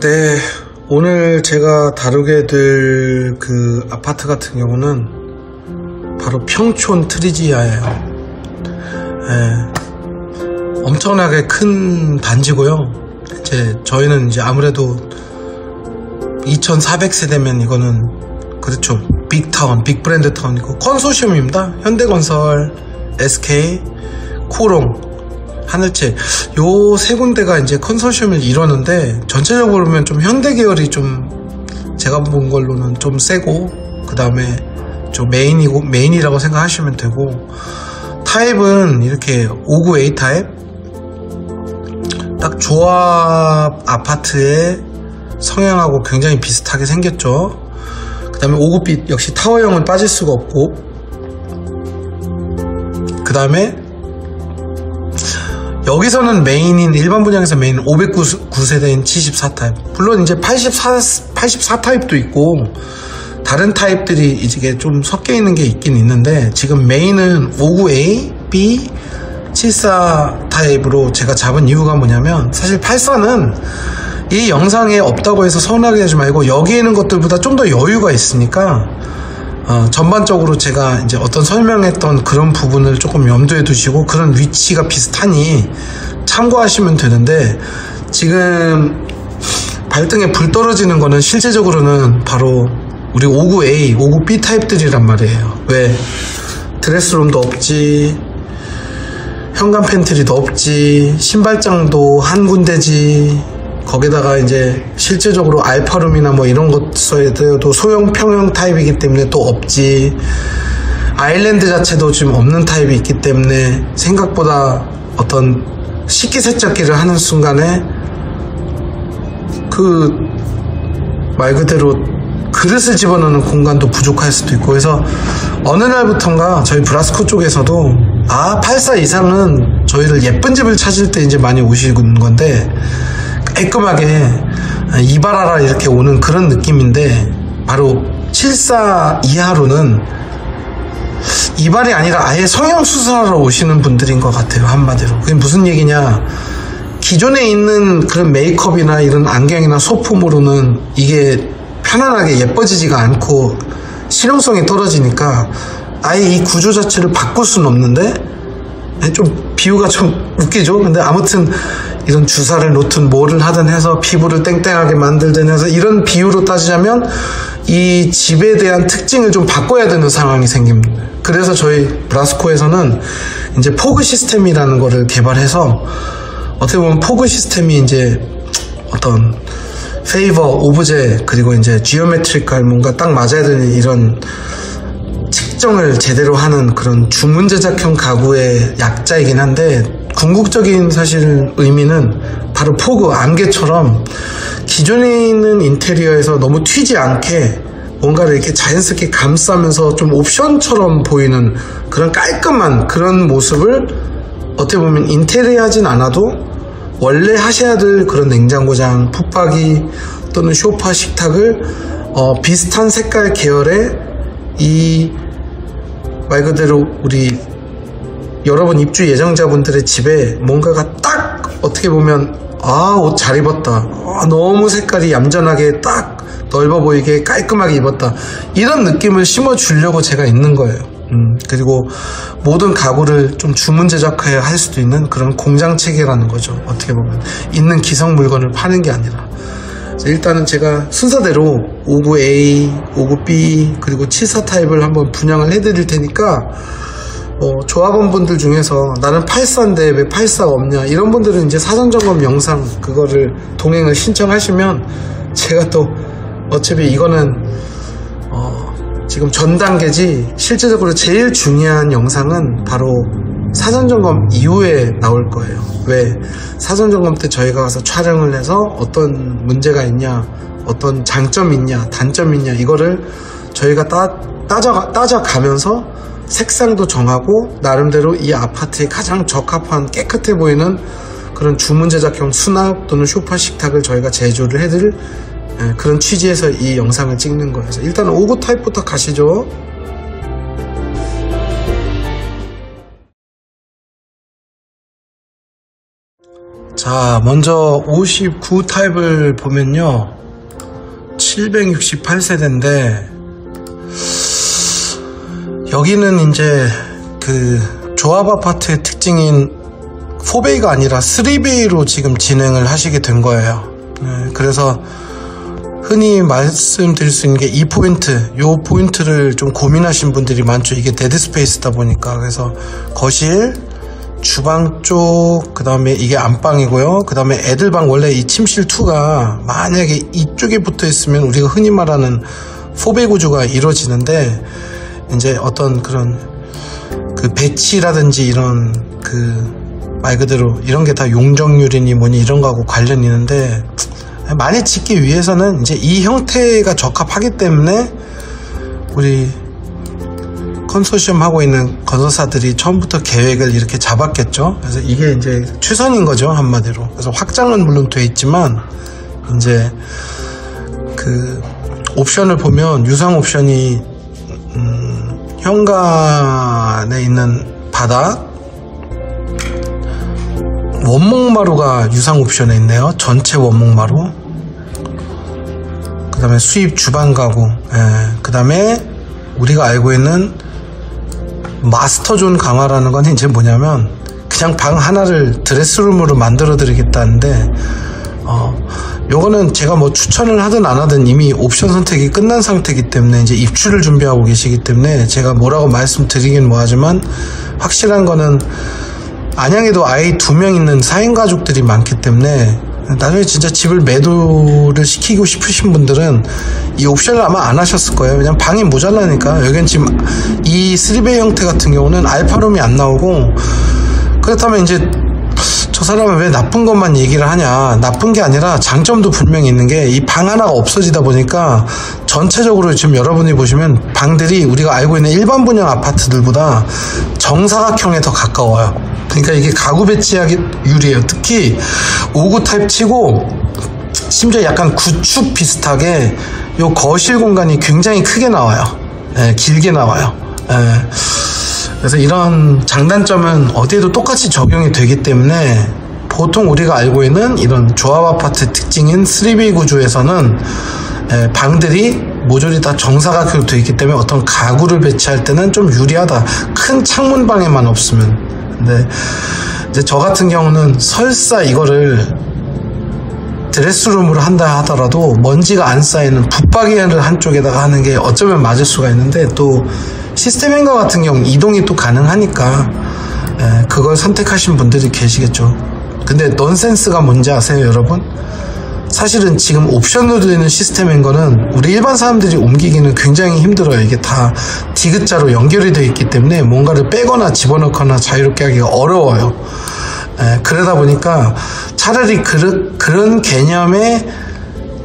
네, 오늘 제가 다루게 될 그 아파트 같은 경우는 바로 평촌 트리지아예요. 엄청나게 큰 단지고요. 이제 저희는 이제 아무래도 2400세대면 이거는 그렇죠. 빅타운, 빅브랜드 타운이고 컨소시엄입니다. 현대건설, SK, 코롱, 하늘채 요 세 군데가 이제 컨소시엄을 이루는데 전체적으로 보면 좀 현대 계열이 좀 제가 본 걸로는 좀 세고 그 다음에 좀 메인이라고 생각하시면 되고 타입은 이렇게 59A 타입 딱 조합 아파트의 성향하고 굉장히 비슷하게 생겼죠. 그 다음에 59B 역시 타워형은 빠질 수가 없고 그 다음에 여기서는 메인인 일반 분양에서 메인 509세대인 74타입 물론 이제 84타입도 있고 다른 타입들이 이게 좀 섞여 있는 게 있긴 있는데 지금 메인은 59A, B, 74 타입으로 제가 잡은 이유가 뭐냐면 사실 84는 이 영상에 없다고 해서 서운하게 하지 말고 여기에 있는 것들보다 좀 더 여유가 있으니까 전반적으로 제가 이제 어떤 설명했던 그런 부분을 조금 염두에 두시고 그런 위치가 비슷하니 참고하시면 되는데 지금 발등에 불 떨어지는 거는 실제적으로는 바로 우리 59A, 59B 타입들이란 말이에요. 왜? 드레스룸도 없지, 현관 팬트리도 없지, 신발장도 한 군데지, 거기다가 이제 실제적으로 알파룸이나 뭐 이런 것에도 소형 평형 타입이기 때문에 또 없지, 아일랜드 자체도 지금 없는 타입이 있기 때문에 생각보다 어떤 식기세척기를 하는 순간에 그 말 그대로 그릇을 집어넣는 공간도 부족할 수도 있고 그래서 어느 날부턴가 저희 브라스코 쪽에서도 84 이상은 저희를 예쁜 집을 찾을 때 이제 많이 오시는 건데 깔끔하게 이발하라 이렇게 오는 그런 느낌인데 바로 74 이하로는 이발이 아니라 아예 성형수술하러 오시는 분들인 것 같아요. 한마디로 그게 무슨 얘기냐, 기존에 있는 그런 메이크업이나 이런 안경이나 소품으로는 이게 편안하게 예뻐지지가 않고 실용성이 떨어지니까 아예 이 구조 자체를 바꿀 수는 없는데 좀 비유가 좀 웃기죠. 근데 아무튼 이런 주사를 놓든 뭐를 하든 해서 피부를 땡땡하게 만들든 해서 이런 비유로 따지자면 이 집에 대한 특징을 좀 바꿔야 되는 상황이 생깁니다. 그래서 저희 브라스코에서는 이제 포그 시스템이라는 거를 개발해서 어떻게 보면 포그 시스템이 이제 어떤 페이버, 오브제 그리고 이제 지오메트리컬 뭔가 딱 맞아야 되는 이런 측정을 제대로 하는 그런 주문 제작형 가구의 약자이긴 한데 궁극적인 사실 의미는 바로 포그, 안개처럼 기존에 있는 인테리어에서 너무 튀지 않게 뭔가를 이렇게 자연스럽게 감싸면서 좀 옵션처럼 보이는 그런 깔끔한 그런 모습을 어떻게 보면 인테리어 하진 않아도 원래 하셔야 될 그런 냉장고장, 풋박이 또는 소파 식탁을 비슷한 색깔 계열의 이 말 그대로 우리 여러분 입주 예정자분들의 집에 뭔가가 딱 어떻게 보면 옷 잘 입었다, 너무 색깔이 얌전하게 딱 넓어 보이게 깔끔하게 입었다 이런 느낌을 심어주려고 제가 있는 거예요. 그리고 모든 가구를 좀 주문 제작해야 할 수도 있는 그런 공장 체계라는 거죠. 어떻게 보면 있는 기성 물건을 파는 게 아니라. 일단은 제가 순서대로 59A, 59B 그리고 74 타입을 한번 분양을 해드릴 테니까 조합원분들 중에서 나는 84인데 왜 84가 없냐 이런 분들은 이제 사전점검 영상 그거를 동행을 신청하시면 제가 또 어차피 이거는 지금 전 단계지 실제적으로 제일 중요한 영상은 바로 사전점검 이후에 나올 거예요. 왜? 사전점검 때 저희가 가서 촬영을 해서 어떤 문제가 있냐, 어떤 장점이 있냐, 단점이 있냐 이거를 저희가 따져가면서 색상도 정하고 나름대로 이 아파트에 가장 적합한 깨끗해 보이는 그런 주문 제작형 수납 또는 소파 식탁을 저희가 제조를 해드릴 그런 취지에서 이 영상을 찍는 거예요. 일단 59 타입부터 가시죠. 자, 먼저 59 타입을 보면요, 768세대인데 여기는 이제 그 조합 아파트의 특징인 4베이가 아니라 3베이로 지금 진행을 하시게 된 거예요. 그래서 흔히 말씀드릴 수 있는 게 이 포인트, 요 포인트를 좀 고민하신 분들이 많죠. 이게 데드 스페이스다 보니까. 그래서 거실, 주방 쪽, 그 다음에 이게 안방이고요. 그 다음에 애들방, 원래 이 침실 2가 만약에 이쪽에 붙어 있으면 우리가 흔히 말하는 4베이 구조가 이루어지는데, 이제 어떤 그런 그 배치라든지 이런 그 말 그대로 이런 게 다 용적률이니 뭐니 이런 거하고 관련이 있는데, 많이 짓기 위해서는 이제 이 형태가 적합하기 때문에 우리 컨소시엄 하고 있는 건설사들이 처음부터 계획을 이렇게 잡았겠죠. 그래서 이게 이제 최선인 거죠, 한마디로. 그래서 확장은 물론 돼 있지만 이제 그 옵션을 보면 유상 옵션이 현관에 있는 바닥, 원목마루가 유상 옵션에 있네요. 전체 원목마루. 그 다음에 수입 주방 가구, 그 다음에 우리가 알고 있는 마스터존 강화라는 건 이제 뭐냐면 그냥 방 하나를 드레스룸으로 만들어 드리겠다는데, 요거는 제가 뭐 추천을 하든 안 하든 이미 옵션 선택이 끝난 상태이기 때문에 이제 입주를 준비하고 계시기 때문에 제가 뭐라고 말씀드리긴 뭐하지만, 확실한 거는 안양에도 아이 2명 있는 4인 가족들이 많기 때문에 나중에 진짜 집을 매도를 시키고 싶으신 분들은 이 옵션을 아마 안 하셨을 거예요. 그냥 방이 모자라니까. 여긴 지금 이 3베이 형태 같은 경우는 알파룸이 안 나오고, 그렇다면 이제 저 사람은 왜 나쁜 것만 얘기를 하냐, 나쁜 게 아니라 장점도 분명히 있는 게, 이 방 하나가 없어지다 보니까 전체적으로 지금 여러분이 보시면 방들이 우리가 알고 있는 일반 분양 아파트들보다 정사각형에 더 가까워요. 그러니까 이게 가구 배치하기 유리해요. 특히 59 타입 치고 심지어 약간 구축 비슷하게 요 거실 공간이 굉장히 크게 나와요. 길게 나와요. 그래서 이런 장단점은 어디에도 똑같이 적용이 되기 때문에 보통 우리가 알고 있는 이런 조합 아파트 특징인 3베이 구조에서는 방들이 모조리 다 정사각형으로 되어 있기 때문에 어떤 가구를 배치할 때는 좀 유리하다. 큰 창문방에만 없으면. 근데 이제 저 같은 경우는 설사 이거를 드레스룸으로 한다 하더라도 먼지가 안 쌓이는 붙박이를 한쪽에다가 하는 게 어쩌면 맞을 수가 있는데, 또 시스템 행거 같은 경우 이동이 또 가능하니까 그걸 선택하신 분들이 계시겠죠. 근데 넌센스가 뭔지 아세요, 여러분? 사실은 지금 옵션으로 되는 시스템 행거는 우리 일반 사람들이 옮기기는 굉장히 힘들어요. 이게 다 디귿자로 연결이 되어 있기 때문에 뭔가를 빼거나 집어넣거나 자유롭게 하기가 어려워요. 그러다 보니까 차라리 그런 개념의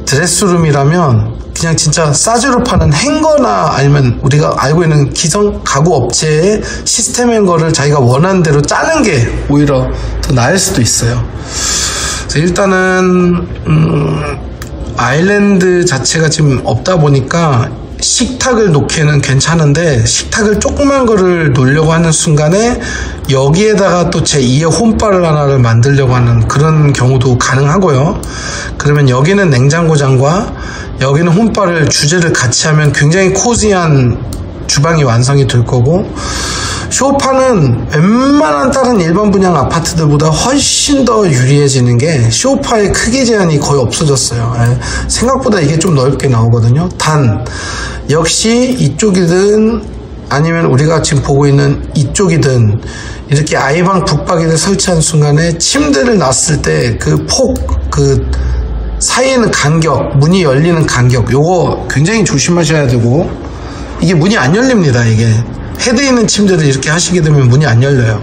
드레스룸이라면 그냥 진짜 싸주로 파는 행거나 아니면 우리가 알고 있는 기성 가구 업체의 시스템 행거를 자기가 원하는 대로 짜는 게 오히려 더 나을 수도 있어요. 일단은 아일랜드 자체가 지금 없다 보니까 식탁을 놓기에는 괜찮은데, 식탁을 조그만 거를 놓으려고 하는 순간에 여기에다가 또 제2의 홈바를 하나를 만들려고 하는 그런 경우도 가능하고요. 그러면 여기는 냉장고장과 여기는 홈바를 주제를 같이 하면 굉장히 코지한 주방이 완성이 될 거고, 쇼파는 웬만한 다른 일반 분양 아파트들보다 훨씬 더 유리해지는 게 쇼파의 크기 제한이 거의 없어졌어요. 생각보다 이게 좀 넓게 나오거든요. 단 역시 이쪽이든 아니면 우리가 지금 보고 있는 이쪽이든 이렇게 아이방 붙박이를 설치한 순간에 침대를 놨을 때 그 그 사이에는 간격, 문이 열리는 간격, 요거 굉장히 조심하셔야 되고, 이게 문이 안 열립니다. 이게 헤드 있는 침대를 이렇게 하시게 되면 문이 안 열려요.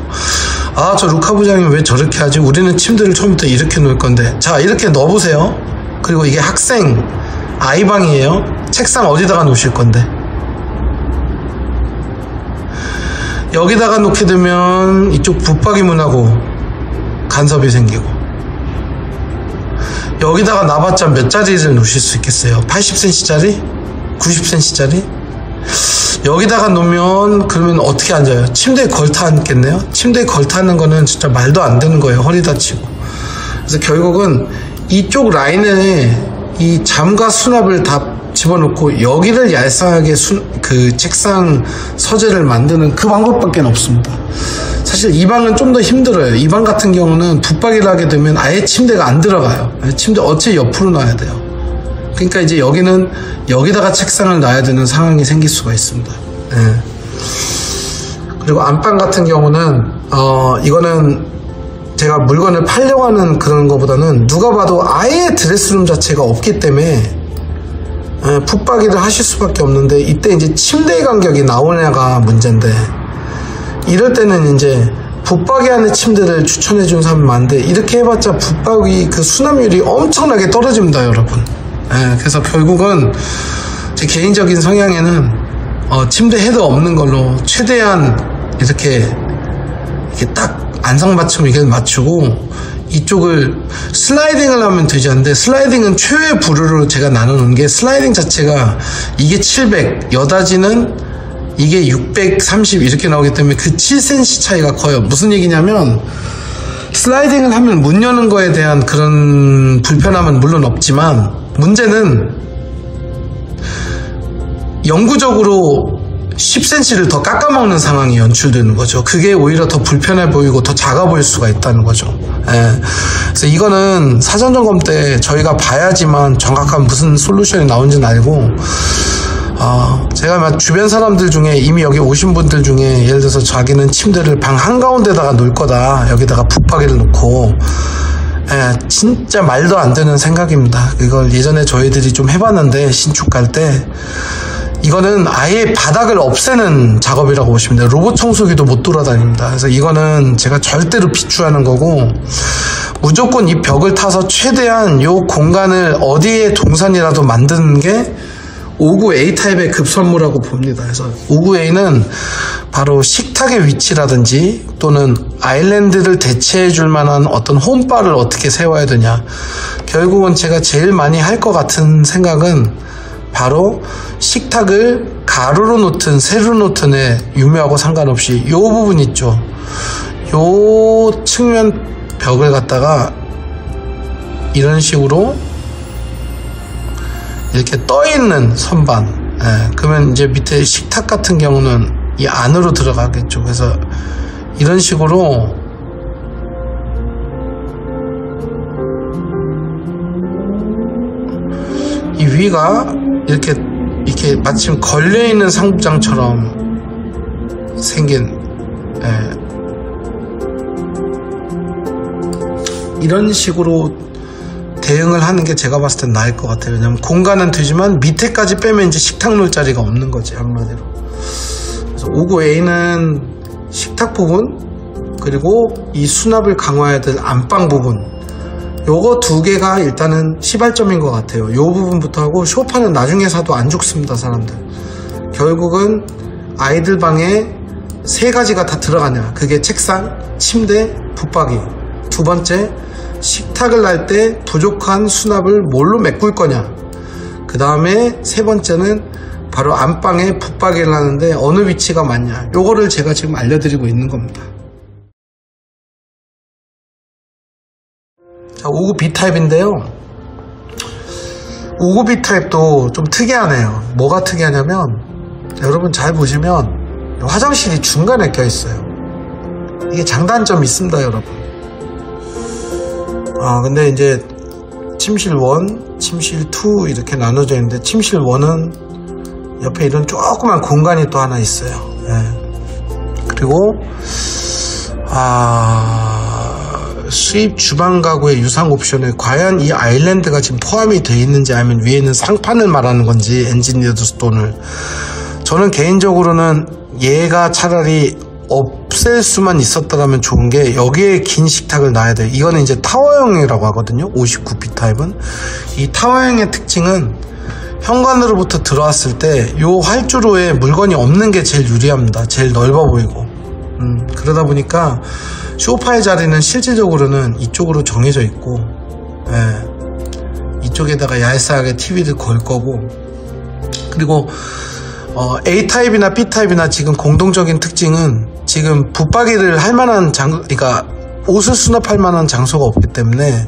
아, 저 루카 부장님 왜 저렇게 하지? 우리는 침대를 처음부터 이렇게 놓을 건데. 자, 이렇게 넣어보세요. 그리고 이게 학생 아이방이에요. 책상 어디다가 놓으실 건데? 여기다가 놓게 되면 이쪽 붙박이 문하고 간섭이 생기고, 여기다가 놔봤자 몇 자리를 놓으실 수 있겠어요? 80cm짜리? 90cm짜리? 여기다가 놓으면 그러면 어떻게 앉아요? 침대에 걸터 앉겠네요? 침대에 걸터 앉는 거는 진짜 말도 안 되는 거예요. 허리 다치고. 그래서 결국은 이쪽 라인에 이 잠과 수납을 다 집어넣고 여기를 얄쌍하게 그 책상 서재를 만드는 그 방법밖에 없습니다. 사실 이 방은 좀 더 힘들어요. 이 방 같은 경우는 붙박이를 하게 되면 아예 침대가 안 들어가요. 침대 어째 옆으로 놔야 돼요. 그러니까 이제 여기는 여기다가 책상을 놔야 되는 상황이 생길 수가 있습니다. 네. 그리고 안방 같은 경우는 이거는 제가 물건을 팔려고 하는 그런 것보다는 누가 봐도 아예 드레스룸 자체가 없기 때문에 붙박이를 하실 수밖에 없는데, 이때 이제 침대 간격이 나오냐가 문제인데, 이럴 때는 이제 붙박이 안에 침대를 추천해 준 사람이 많은데, 이렇게 해봤자 붙박이 그 수납률이 엄청나게 떨어집니다, 여러분. 그래서 결국은 제 개인적인 성향에는 침대 헤드 없는 걸로 최대한 이렇게 딱 안성맞춤 이렇게 맞추고, 이쪽을 슬라이딩을 하면 되지 않는데, 슬라이딩은 최후의 부류로 제가 나누는 게, 슬라이딩 자체가 이게 700, 여다지는 이게 630 이렇게 나오기 때문에 그 7cm 차이가 커요. 무슨 얘기냐면, 슬라이딩을 하면 문 여는 거에 대한 그런 불편함은 물론 없지만, 문제는 영구적으로 10cm를 더 깎아먹는 상황이 연출되는 거죠. 그게 오히려 더 불편해 보이고 더 작아 보일 수가 있다는 거죠. 그래서 이거는 사전 점검 때 저희가 봐야지만 정확한 무슨 솔루션이 나온지는 알고, 제가 주변 사람들 중에 이미 여기 오신 분들 중에 예를 들어서 자기는 침대를 방 한가운데다가 놓을 거다, 여기다가 붙박이를 놓고, 진짜 말도 안 되는 생각입니다. 이걸 예전에 저희들이 좀 해봤는데, 신축 갈 때 이거는 아예 바닥을 없애는 작업이라고 보시면 돼요. 로봇 청소기도 못 돌아다닙니다. 그래서 이거는 제가 절대로 비추하는 거고, 무조건 이 벽을 타서 최대한 이 공간을 어디에 동선이라도 만드는 게 59A 타입의 급선무라고 봅니다. 그래서 59A는 바로 식탁의 위치라든지 또는 아일랜드를 대체해 줄 만한 어떤 홈바를 어떻게 세워야 되냐, 결국은 제가 제일 많이 할 것 같은 생각은 바로 식탁을 가로로 놓든 세로로 놓든 유무하고 상관없이 이 부분 있죠, 이 측면 벽을 갖다가 이런 식으로 이렇게 떠있는 선반, 그러면 이제 밑에 식탁 같은 경우는 이 안으로 들어가겠죠. 그래서 이런 식으로 이 위가 이렇게 마침 걸려있는 상부장처럼 생긴, 이런 식으로 대응을 하는 게 제가 봤을 땐 나을 것 같아요. 왜냐면 공간은 되지만 밑에까지 빼면 이제 식탁 놓을 자리가 없는 거지, 한마디로. 그래서 59A는 식탁 부분, 그리고 이 수납을 강화해야 될 안방 부분, 요거 두 개가 일단은 시발점인 것 같아요. 요 부분부터 하고, 소파는 나중에 사도 안 죽습니다, 사람들. 결국은 아이들 방에 세 가지가 다 들어가냐, 그게 책상, 침대, 붙박이. 두 번째, 식탁을 날 때 부족한 수납을 뭘로 메꿀 거냐. 그 다음에 세 번째는 바로 안방에 붙박이를 하는데 어느 위치가 맞냐, 요거를 제가 지금 알려드리고 있는 겁니다. 자, 59B 타입인데요, 59B 타입도 좀 특이하네요. 뭐가 특이하냐면, 여러분 잘 보시면 화장실이 중간에 껴있어요. 이게 장단점이 있습니다, 여러분. 근데 이제 침실 1, 침실 2 이렇게 나눠져 있는데, 침실 1은 옆에 이런 조그만 공간이 또 하나 있어요. 그리고 수입 주방 가구의 유상 옵션에 과연 이 아일랜드가 지금 포함이 되어 있는지, 아니면 위에 있는 상판을 말하는 건지, 엔지니어드 스톤을. 저는 개인적으로는 얘가 차라리 없앨 수만 있었더라면 좋은 게, 여기에 긴 식탁을 놔야 돼요. 이거는 이제 타워형이라고 하거든요, 59B 타입은. 이 타워형의 특징은 현관으로부터 들어왔을 때 요 활주로에 물건이 없는 게 제일 유리합니다. 제일 넓어 보이고. 그러다 보니까 소파의 자리는 실질적으로는 이쪽으로 정해져 있고, 이쪽에다가 얄쌍하게 TV를 걸 거고, 그리고 A타입이나 B타입이나 지금 공동적인 특징은, 지금 붙박이를 할 만한 그러니까 옷을 수납할 만한 장소가 없기 때문에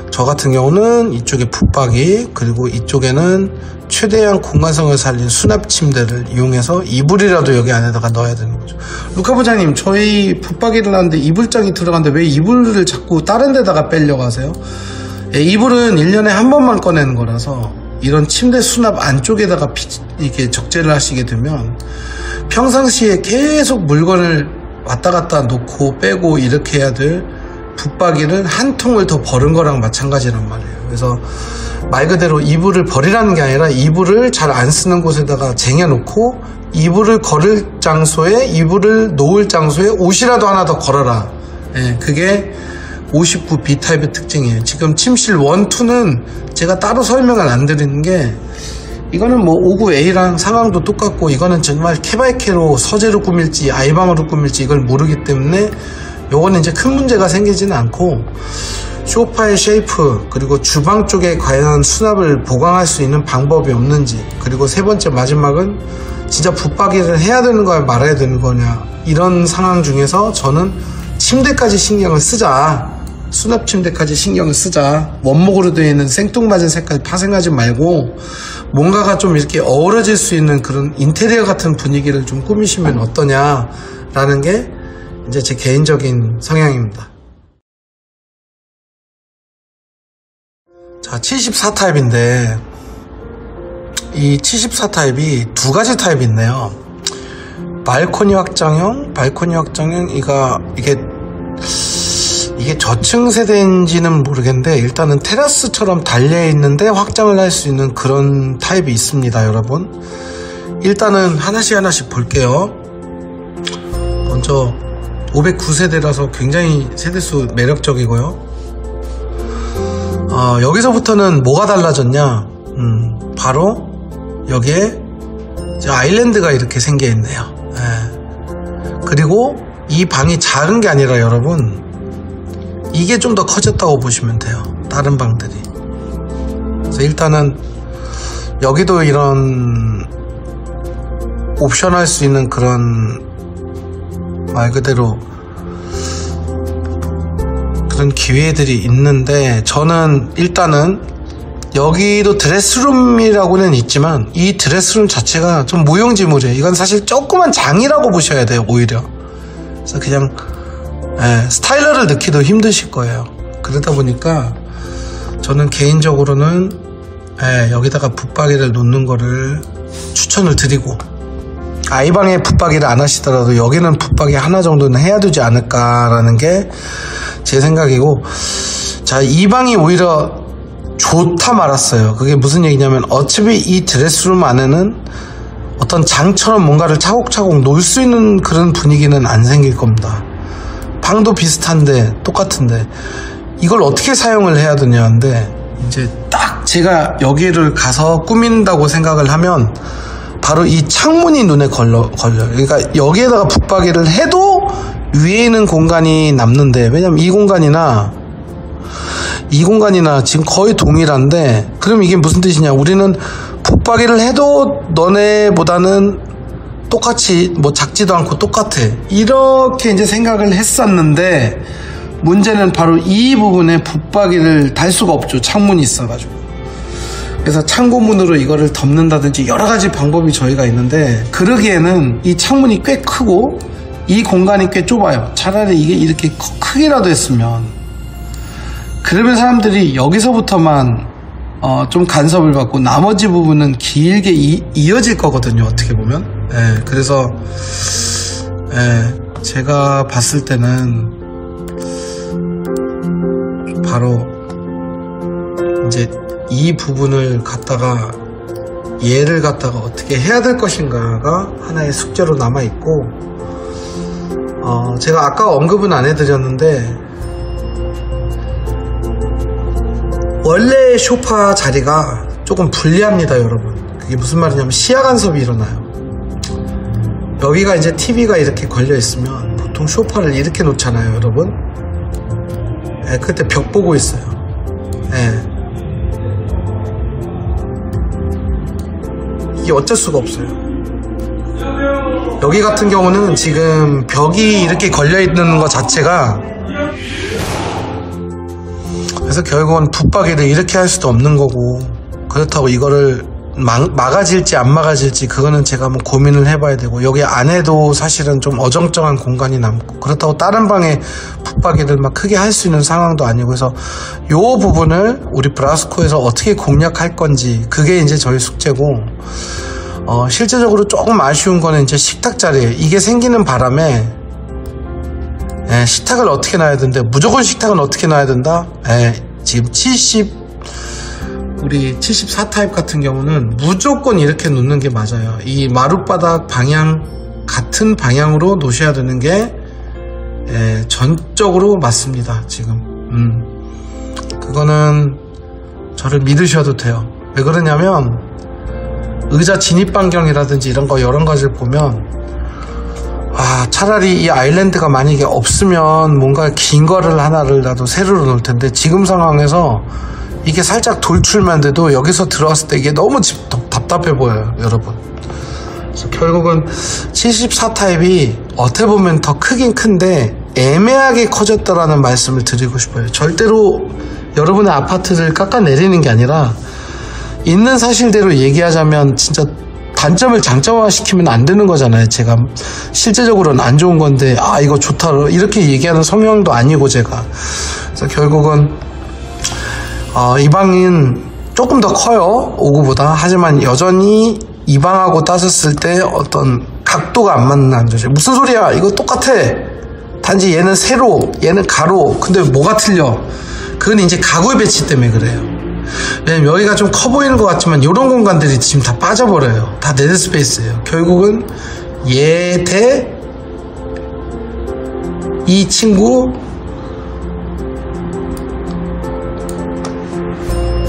저 같은 경우는 이쪽에 붙박이, 그리고 이쪽에는 최대한 공간성을 살린 수납 침대를 이용해서 이불이라도 여기 안에다가 넣어야 되는 거죠. 루카 부장님, 저희 붙박이를 하는데 이불장이 들어가는데 왜 이불을 자꾸 다른 데다가 빼려고 하세요? 예, 이불은 1년에 한 번만 꺼내는 거라서 이런 침대 수납 안쪽에다가 이렇게 적재를 하시게 되면 평상시에 계속 물건을 왔다 갔다 놓고 빼고 이렇게 해야 될 붙박이를 한 통을 더 버린 거랑 마찬가지란 말이에요. 그래서 말 그대로 이불을 버리라는 게 아니라 이불을 잘 안 쓰는 곳에다가 쟁여놓고 이불을 걸을 장소에, 이불을 놓을 장소에 옷이라도 하나 더 걸어라. 예, 그게 59 B타입의 특징이에요. 지금 침실 1, 2는 제가 따로 설명을 안 드리는 게, 이거는 뭐 59A랑 상황도 똑같고, 이거는 정말 케바이케로 서재로 꾸밀지 아이방으로 꾸밀지 이걸 모르기 때문에 요거는 이제 큰 문제가 생기지는 않고, 소파의 쉐이프, 그리고 주방 쪽에 과연 수납을 보강할 수 있는 방법이 없는지, 그리고 세 번째 마지막은 진짜 붙박이를 해야 되는 거야 말아야 되는 거냐, 이런 상황 중에서 저는 침대까지 신경을 쓰자, 수납 침대까지 신경을 쓰자, 원목으로 되어 있는 생뚱맞은 색깔 파생하지 말고 뭔가가 좀 이렇게 어우러질 수 있는 그런 인테리어 같은 분위기를 좀 꾸미시면 어떠냐라는 게 이제 제 개인적인 성향입니다. 자, 74 타입인데 이 74 타입이 두 가지 타입이 있네요. 발코니 확장형, 이게 저층 세대인지는 모르겠는데 일단은 테라스처럼 달려있는데 확장을 할 수 있는 그런 타입이 있습니다, 여러분. 일단은 하나씩 볼게요. 먼저 509세대라서 굉장히 세대수 매력적이고요. 여기서부터는 뭐가 달라졌냐, 바로 여기에 아일랜드가 이렇게 생겨 있네요. 그리고 이 방이 작은 게 아니라 여러분, 이게 좀 더 커졌다고 보시면 돼요, 다른 방들이. 그래서 일단은 여기도 이런 옵션 할 수 있는 그런, 말 그대로 그런 기회들이 있는데, 저는 일단은 여기도 드레스룸이라고는 있지만 이 드레스룸 자체가 좀 무용지물이에요. 이건 사실 조그만 장이라고 보셔야 돼요, 오히려. 그래서 그냥 스타일러를 넣기도 힘드실 거예요. 그러다 보니까 저는 개인적으로는 여기다가 붙박이를 놓는 거를 추천을 드리고, 아이방에 붙박이를 안 하시더라도 여기는 붙박이 하나 정도는 해야 되지 않을까라는 게 제 생각이고, 자, 이 방이 오히려 좋다 말았어요. 그게 무슨 얘기냐면, 어차피 이 드레스룸 안에는 어떤 장처럼 뭔가를 차곡차곡 놓을 수 있는 그런 분위기는 안 생길 겁니다. 방도 비슷한데 똑같은데 이걸 어떻게 사용을 해야 되냐인데, 이제 딱 제가 여기를 가서 꾸민다고 생각을 하면 바로 이 창문이 눈에 걸려요. 그러니까 여기에다가 붙박이를 해도 위에 있는 공간이 남는데, 왜냐면 이 공간이나 지금 거의 동일한데, 그럼 이게 무슨 뜻이냐, 우리는 붙박이를 해도 너네보다는 똑같이 뭐 작지도 않고 똑같아, 이렇게 이제 생각을 했었는데, 문제는 바로 이 부분에 붙박이를 달 수가 없죠, 창문이 있어가지고. 그래서 창고문으로 이거를 덮는다든지 여러가지 방법이 저희가 있는데, 그러기에는 이 창문이 꽤 크고 이 공간이 꽤 좁아요. 차라리 이게 이렇게 크기라도 했으면, 그러면 사람들이 여기서부터만 좀 간섭을 받고 나머지 부분은 길게 이어질 거거든요, 어떻게 보면. 그래서 제가 봤을 때는 바로 이제 이 부분을 갖다가, 얘를 갖다가 어떻게 해야 될 것인가가 하나의 숙제로 남아있고, 제가 아까 언급은 안 해드렸는데, 원래 소파 자리가 조금 불리합니다, 여러분. 그게 무슨 말이냐면 시야 간섭이 일어나요. 여기가 이제 TV가 이렇게 걸려 있으면 보통 소파를 이렇게 놓잖아요, 여러분. 그때 벽 보고 있어요. 이게 어쩔 수가 없어요. 여기 같은 경우는 지금 벽이 이렇게 걸려 있는 것 자체가 그래서 결국은 붙박이를 이렇게 할 수도 없는 거고, 그렇다고 이거를 막아질지 안 막아질지 그거는 제가 한번 고민을 해봐야 되고, 여기 안에도 사실은 좀 어정쩡한 공간이 남고, 그렇다고 다른 방에 붙박이를 막 크게 할 수 있는 상황도 아니고, 그래서 요 부분을 우리 브라스코에서 어떻게 공략할 건지, 그게 이제 저희 숙제고, 실제적으로 조금 아쉬운 거는 이제 식탁 자리에 이게 생기는 바람에, 식탁을 어떻게 놔야 된대. 무조건 식탁은 어떻게 놔야 된다. 지금 우리 74 타입 같은 경우는 무조건 이렇게 놓는 게 맞아요. 이 마룻바닥 방향 같은 방향으로 놓으셔야 되는 게 전적으로 맞습니다. 지금 그거는 저를 믿으셔도 돼요. 왜 그러냐면 의자 진입 반경이라든지 이런 거 여러 가지를 보면, 차라리 이 아일랜드가 만약에 없으면 뭔가 긴 거를 하나를라도 세로로 놓을 텐데, 지금 상황에서 이게 살짝 돌출만 돼도 여기서 들어왔을 때 이게 너무 답답해 보여요, 여러분. 그래서 결국은 74 타입이 어떻게 보면 더 크긴 큰데 애매하게 커졌다라는 말씀을 드리고 싶어요. 절대로 여러분의 아파트를 깎아내리는 게 아니라 있는 사실대로 얘기하자면 진짜 단점을 장점화 시키면 안 되는 거잖아요. 제가 실제적으로는 안 좋은 건데 이거 좋다 이렇게 얘기하는 성향도 아니고, 제가 그래서 결국은 이 방은 조금 더 커요, 5구보다. 하지만 여전히 이 방하고 따졌을 때 어떤 각도가 안 맞는 거죠. 무슨 소리야, 이거 똑같아, 단지 얘는 세로 얘는 가로. 근데 뭐가 틀려? 그건 이제 가구의 배치 때문에 그래요. 왜냐면 여기가 좀 커 보이는 것 같지만 이런 공간들이 지금 다 빠져버려요. 다 네드 스페이스예요. 결국은 얘 대 이 친구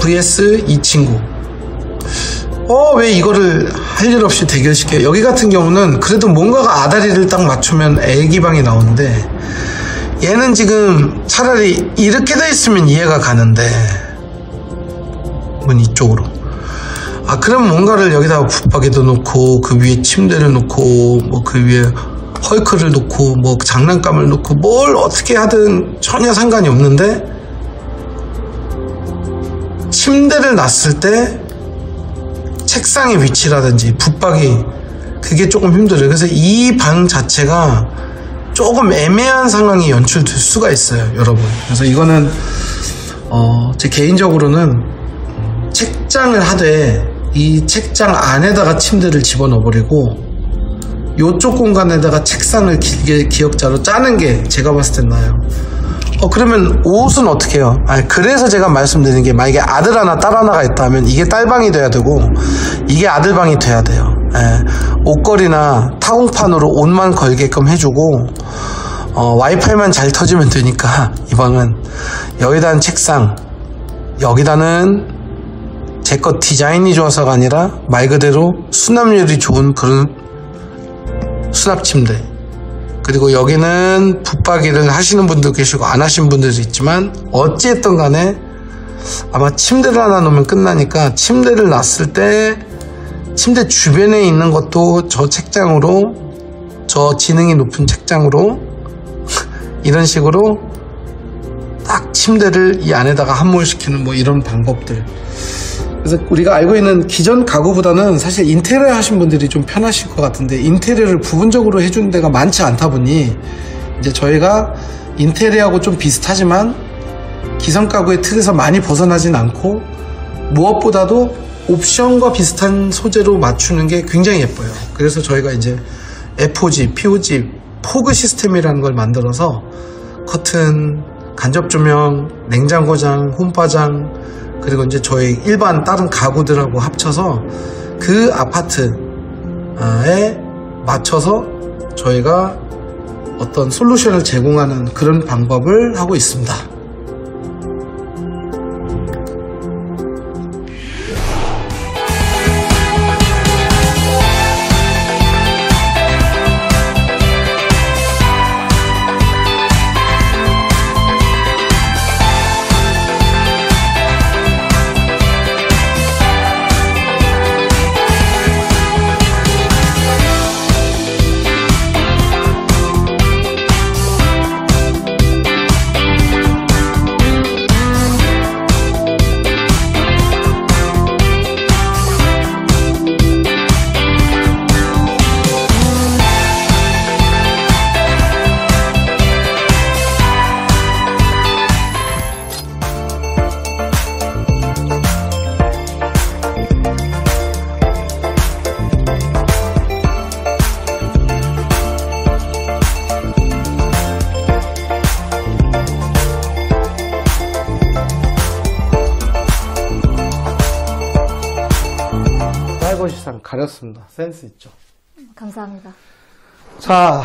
vs 이 친구. 왜 이거를 할 일 없이 대결시켜요? 여기 같은 경우는 그래도 뭔가가 아다리를 딱 맞추면 애기방이 나오는데, 얘는 지금 차라리 이렇게 돼 있으면 이해가 가는데, 이쪽으로. 그럼 뭔가를 여기다가 붙박이도 놓고, 그 위에 침대를 놓고, 뭐 그 위에 헐크를 놓고, 뭐 장난감을 놓고, 뭘 어떻게 하든 전혀 상관이 없는데, 침대를 놨을 때 책상의 위치라든지 붙박이, 그게 조금 힘들어요. 그래서 이 방 자체가 조금 애매한 상황이 연출될 수가 있어요, 여러분. 그래서 이거는 제 개인적으로는 책장을 하되 이 책장 안에다가 침대를 집어넣어 버리고 이쪽 공간에다가 책상을 길게 기역자로 짜는 게 제가 봤을 땐 나아요. 그러면 옷은 어떻게 해요? 그래서 제가 말씀드리는 게, 만약에 아들 하나 딸 하나가 있다면 이게 딸방이 돼야 되고 이게 아들방이 돼야 돼요. 옷걸이나 타공판으로 옷만 걸게끔 해주고, 와이파이만 잘 터지면 되니까 이 방은 여기다는 책상, 여기다는 제것 디자인이 좋아서가 아니라 말 그대로 수납률이 좋은 그런 수납 침대, 그리고 여기는 붙박이를 하시는 분도 계시고 안 하시는 분들도 있지만, 어찌했든 간에 아마 침대를 하나 놓으면 끝나니까, 침대를 놨을 때 침대 주변에 있는 것도 저 책장으로, 저 지능이 높은 책장으로 이런 식으로 딱 침대를 이 안에다가 함몰시키는 뭐 이런 방법들. 그래서 우리가 알고 있는 기존 가구보다는 사실 인테리어 하신 분들이 좀 편하실 것 같은데, 인테리어를 부분적으로 해주는 데가 많지 않다 보니 이제 저희가 인테리어하고 좀 비슷하지만 기성 가구의 틀에서 많이 벗어나진 않고, 무엇보다도 옵션과 비슷한 소재로 맞추는 게 굉장히 예뻐요. 그래서 저희가 이제 FOG, POG, 포그 시스템이라는 걸 만들어서 커튼, 간접 조명, 냉장고장, 홈파장, 그리고 이제 저희 일반 다른 가구들하고 합쳐서 그 아파트에 맞춰서 저희가 어떤 솔루션을 제공하는 그런 방법을 하고 있습니다. 사무실상 가렸습니다. 센스 있죠. 감사합니다. 자,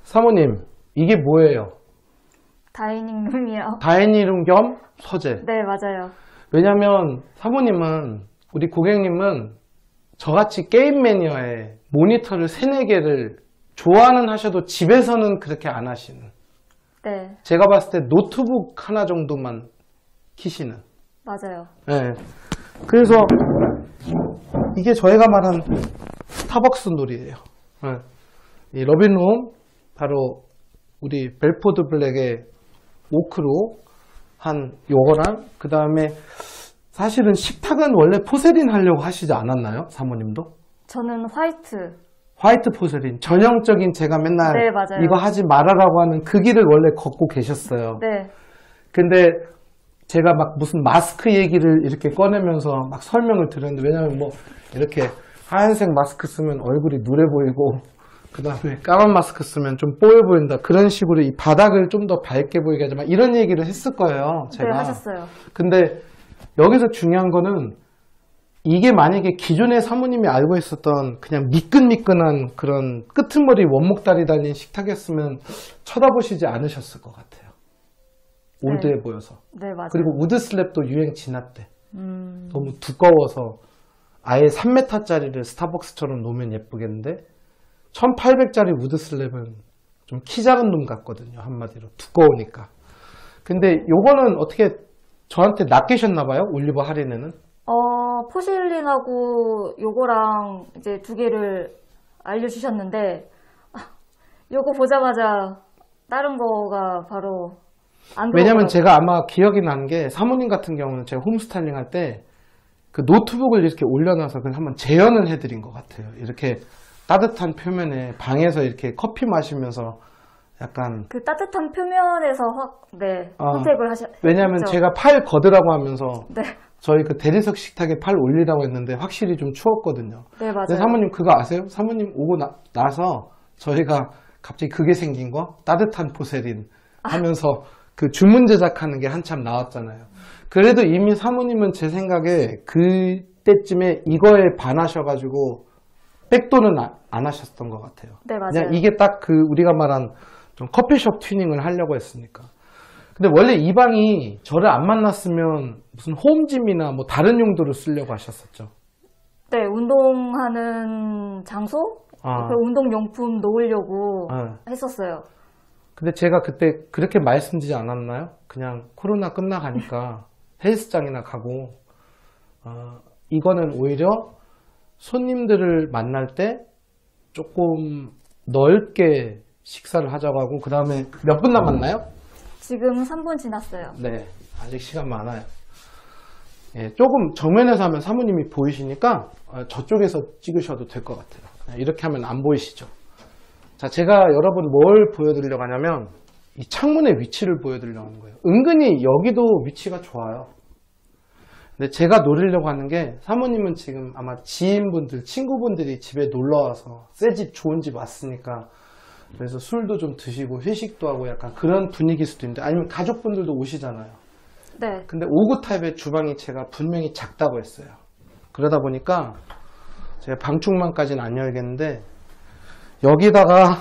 사모님, 이게 뭐예요? 다이닝룸이요. 다이닝룸 겸 서재. 네, 맞아요. 왜냐면 사모님은, 우리 고객님은 저같이 게임 매니아에 모니터를 3, 4개를 좋아는 하셔도 집에서는 그렇게 안 하시는. 네, 제가 봤을 때 노트북 하나 정도만 키시는. 맞아요. 네. 그래서 이게 저희가 말한 스타벅스 놀이에요. 네. 이 러빈룸 바로 우리 벨포드 블랙의 오크로 한 요거랑 그 다음에 사실은 식탁은 원래 포세린 하려고 하시지 않았나요? 사모님도? 저는 화이트 포세린 전형적인 제가 맨날 네, 맞아요. 이거 하지 말아라고 하는 그 길을 원래 걷고 계셨어요. 네, 근데 제가 막 무슨 마스크 얘기를 이렇게 꺼내면서 막 설명을 드렸는데, 왜냐면 뭐 이렇게 하얀색 마스크 쓰면 얼굴이 누래 보이고 그 다음에 까만 마스크 쓰면 좀 뽀여 보인다, 그런 식으로 이 바닥을 좀 더 밝게 보이게 하지만 이런 얘기를 했을 거예요, 제가. 네, 하셨어요. 근데 여기서 중요한 거는 이게 만약에 기존에 사모님이 알고 있었던 그냥 미끈미끈한 그런 끄트머리 원목다리 달린 식탁이었으면 쳐다보시지 않으셨을 것 같아요. 올드해 네. 보여서. 네, 맞아요. 그리고 우드슬랩도 유행 지났대. 너무 두꺼워서 아예 3m짜리를 스타벅스처럼 놓으면 예쁘겠는데 1800짜리 우드슬랩은 좀 키 작은 놈 같거든요. 한마디로 두꺼우니까. 근데 요거는 어떻게 저한테 낚이셨나봐요, 올리버 할인에는. 포실린하고 요거랑 이제 2개를 알려주셨는데 요거 보자마자 다른 거가 바로 안 왜냐면 들어오더라고요. 제가 아마 기억이 나는 게, 사모님 같은 경우는 제가 홈스타일링 할 때 그 노트북을 이렇게 올려놔서 그냥 한번 재현을 해드린 것 같아요. 이렇게 따뜻한 표면에 방에서 이렇게 커피 마시면서 약간. 그 따뜻한 표면에서 선택을 하셨죠. 왜냐면 제가 팔 걷으라고 하면서 네, 저희 그 대리석 식탁에 팔 올리라고 했는데 확실히 좀 추웠거든요. 네, 맞아요. 근데 사모님 그거 아세요? 사모님 오고 나서 저희가 갑자기 그게 생긴 거, 따뜻한 포세린 하면서 그 주문 제작하는 게 한참 나왔잖아요. 그래도 이미 사모님은 제 생각에 그때쯤에 이거에 반하셔가지고 백도는 안 하셨던 것 같아요. 네, 맞아요. 그냥 이게 딱 그 우리가 말한 좀 커피숍 튜닝을 하려고 했으니까. 근데 원래 이 방이 저를 안 만났으면 무슨 홈짐이나 뭐 다른 용도로 쓰려고 하셨었죠. 네, 운동하는 장소? 그 운동용품 놓으려고 했었어요. 근데 제가 그때 그렇게 말씀드리지 않았나요? 그냥 코로나 끝나가니까 헬스장이나 가고, 이거는 오히려 손님들을 만날 때 조금 넓게 식사를 하자고 하고, 그 다음에 몇 분 남았나요? 지금 3분 지났어요. 네, 아직 시간 많아요. 예, 조금 정면에서 하면 사모님이 보이시니까 저쪽에서 찍으셔도 될 것 같아요. 이렇게 하면 안 보이시죠? 자, 제가 여러분 뭘 보여드리려고 하냐면 이 창문의 위치를 보여드리려고 하는 거예요. 은근히 여기도 위치가 좋아요. 근데 제가 노리려고 하는 게, 사모님은 지금 아마 지인분들, 친구분들이 집에 놀러와서 새 집, 좋은 집 왔으니까 그래서 술도 좀 드시고 회식도 하고 약간 그런 분위기일 수도 있는데, 아니면 가족분들도 오시잖아요. 네. 근데 5구 타입의 주방이 제가 분명히 작다고 했어요. 그러다 보니까 제가 방충망까지는 안 열겠는데 여기다가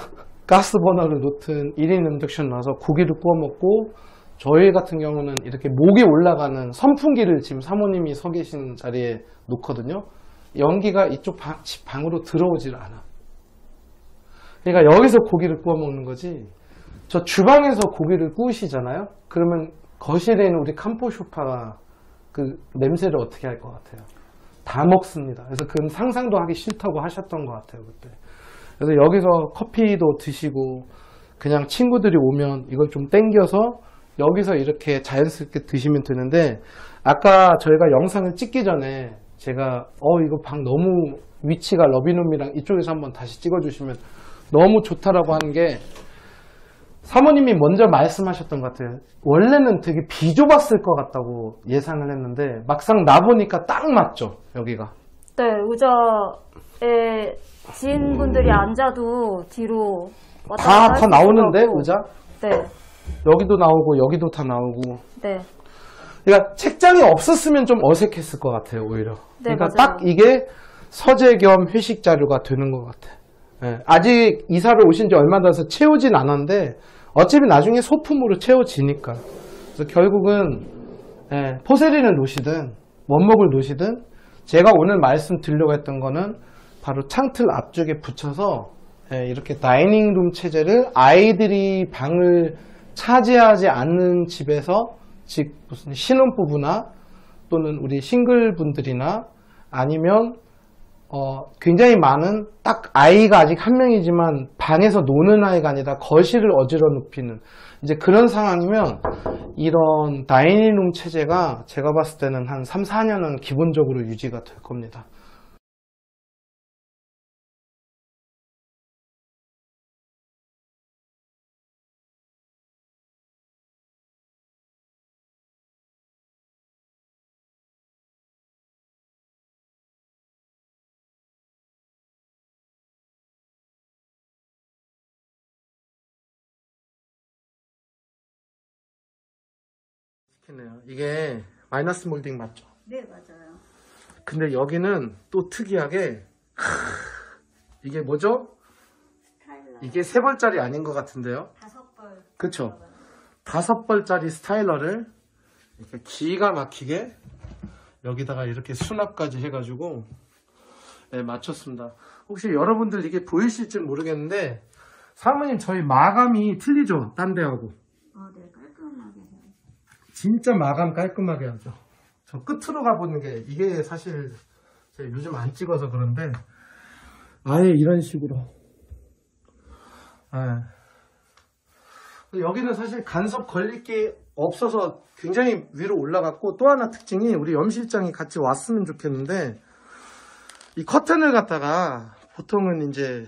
가스버너를 놓든 1인 인덕션 넣어서 고기를 구워 먹고, 저희 같은 경우는 이렇게 목이 올라가는 선풍기를 지금 사모님이 서 계신 자리에 놓거든요. 연기가 이쪽 방으로 들어오질 않아. 그러니까 여기서 고기를 구워 먹는 거지, 저 주방에서 고기를 구우시잖아요. 그러면 거실에 있는 우리 캄포 소파가 그 냄새를 어떻게 할 것 같아요? 다 먹습니다. 그래서 그건 상상도 하기 싫다고 하셨던 것 같아요, 그때. 그래서 여기서 커피도 드시고, 그냥 친구들이 오면 이걸 좀 땡겨서 여기서 이렇게 자연스럽게 드시면 되는데, 아까 저희가 영상을 찍기 전에 제가 이거 방 너무 위치가 러비룸이랑 이쪽에서 한번 다시 찍어주시면 너무 좋다라고 하는 게, 사모님이 먼저 말씀하셨던 것 같아요. 원래는 되게 비좁았을 것 같다고 예상을 했는데 막상 나보니까 딱 맞죠, 여기가. 네, 의자에 지인분들이 앉아도 뒤로 왔다 갔다 다 나오는데, 있더라고. 의자? 네. 여기도 나오고 여기도 다 나오고. 네. 그러니까 책장이 없었으면 좀 어색했을 것 같아요, 오히려. 네, 그러니까 맞아요. 딱 이게 서재 겸 회식 자료가 되는 것 같아요. 예, 아직 이사를 오신 지 얼마 안 돼서 채우진 않았는데 어차피 나중에 소품으로 채워지니까. 그래서 결국은 포세리를 놓으시든 원목을 놓으시든 제가 오늘 말씀드리려고 했던 거는 바로 창틀 앞쪽에 붙여서 이렇게 다이닝룸 체제를 아이들이 방을 차지하지 않는 집에서, 즉 무슨 신혼부부나 또는 우리 싱글분들이나 아니면 굉장히 많은 딱 아이가 아직 한 명이지만 방에서 노는 아이가 아니라 거실을 어지러 눕히는 이제 그런 상황이면 이런 다이닝룸 체제가 제가 봤을 때는 한 3, 4년은 기본적으로 유지가 될 겁니다. 이게 마이너스 몰딩 맞죠? 네, 맞아요. 근데 여기는 또 특이하게 이게 뭐죠? 스타일러. 이게 3벌짜리 아닌 것 같은데요? 5벌. 그쵸? 5벌짜리 스타일러를 이렇게 기가 막히게 여기다가 이렇게 수납까지 해가지고 맞췄습니다. 혹시 여러분들 이게 보이실지 모르겠는데 사모님 저희 마감이 틀리죠? 딴 데하고. 네, 깔끔하게. 진짜 마감 깔끔하게 하죠. 저 끝으로 가보는 게 이게 사실 제가 요즘 안 찍어서 그런데 아예 이런 식으로. 여기는 사실 간섭 걸릴 게 없어서 굉장히 위로 올라갔고, 또 하나 특징이 우리 염 실장이 같이 왔으면 좋겠는데 이 커튼을 갖다가 보통은 이제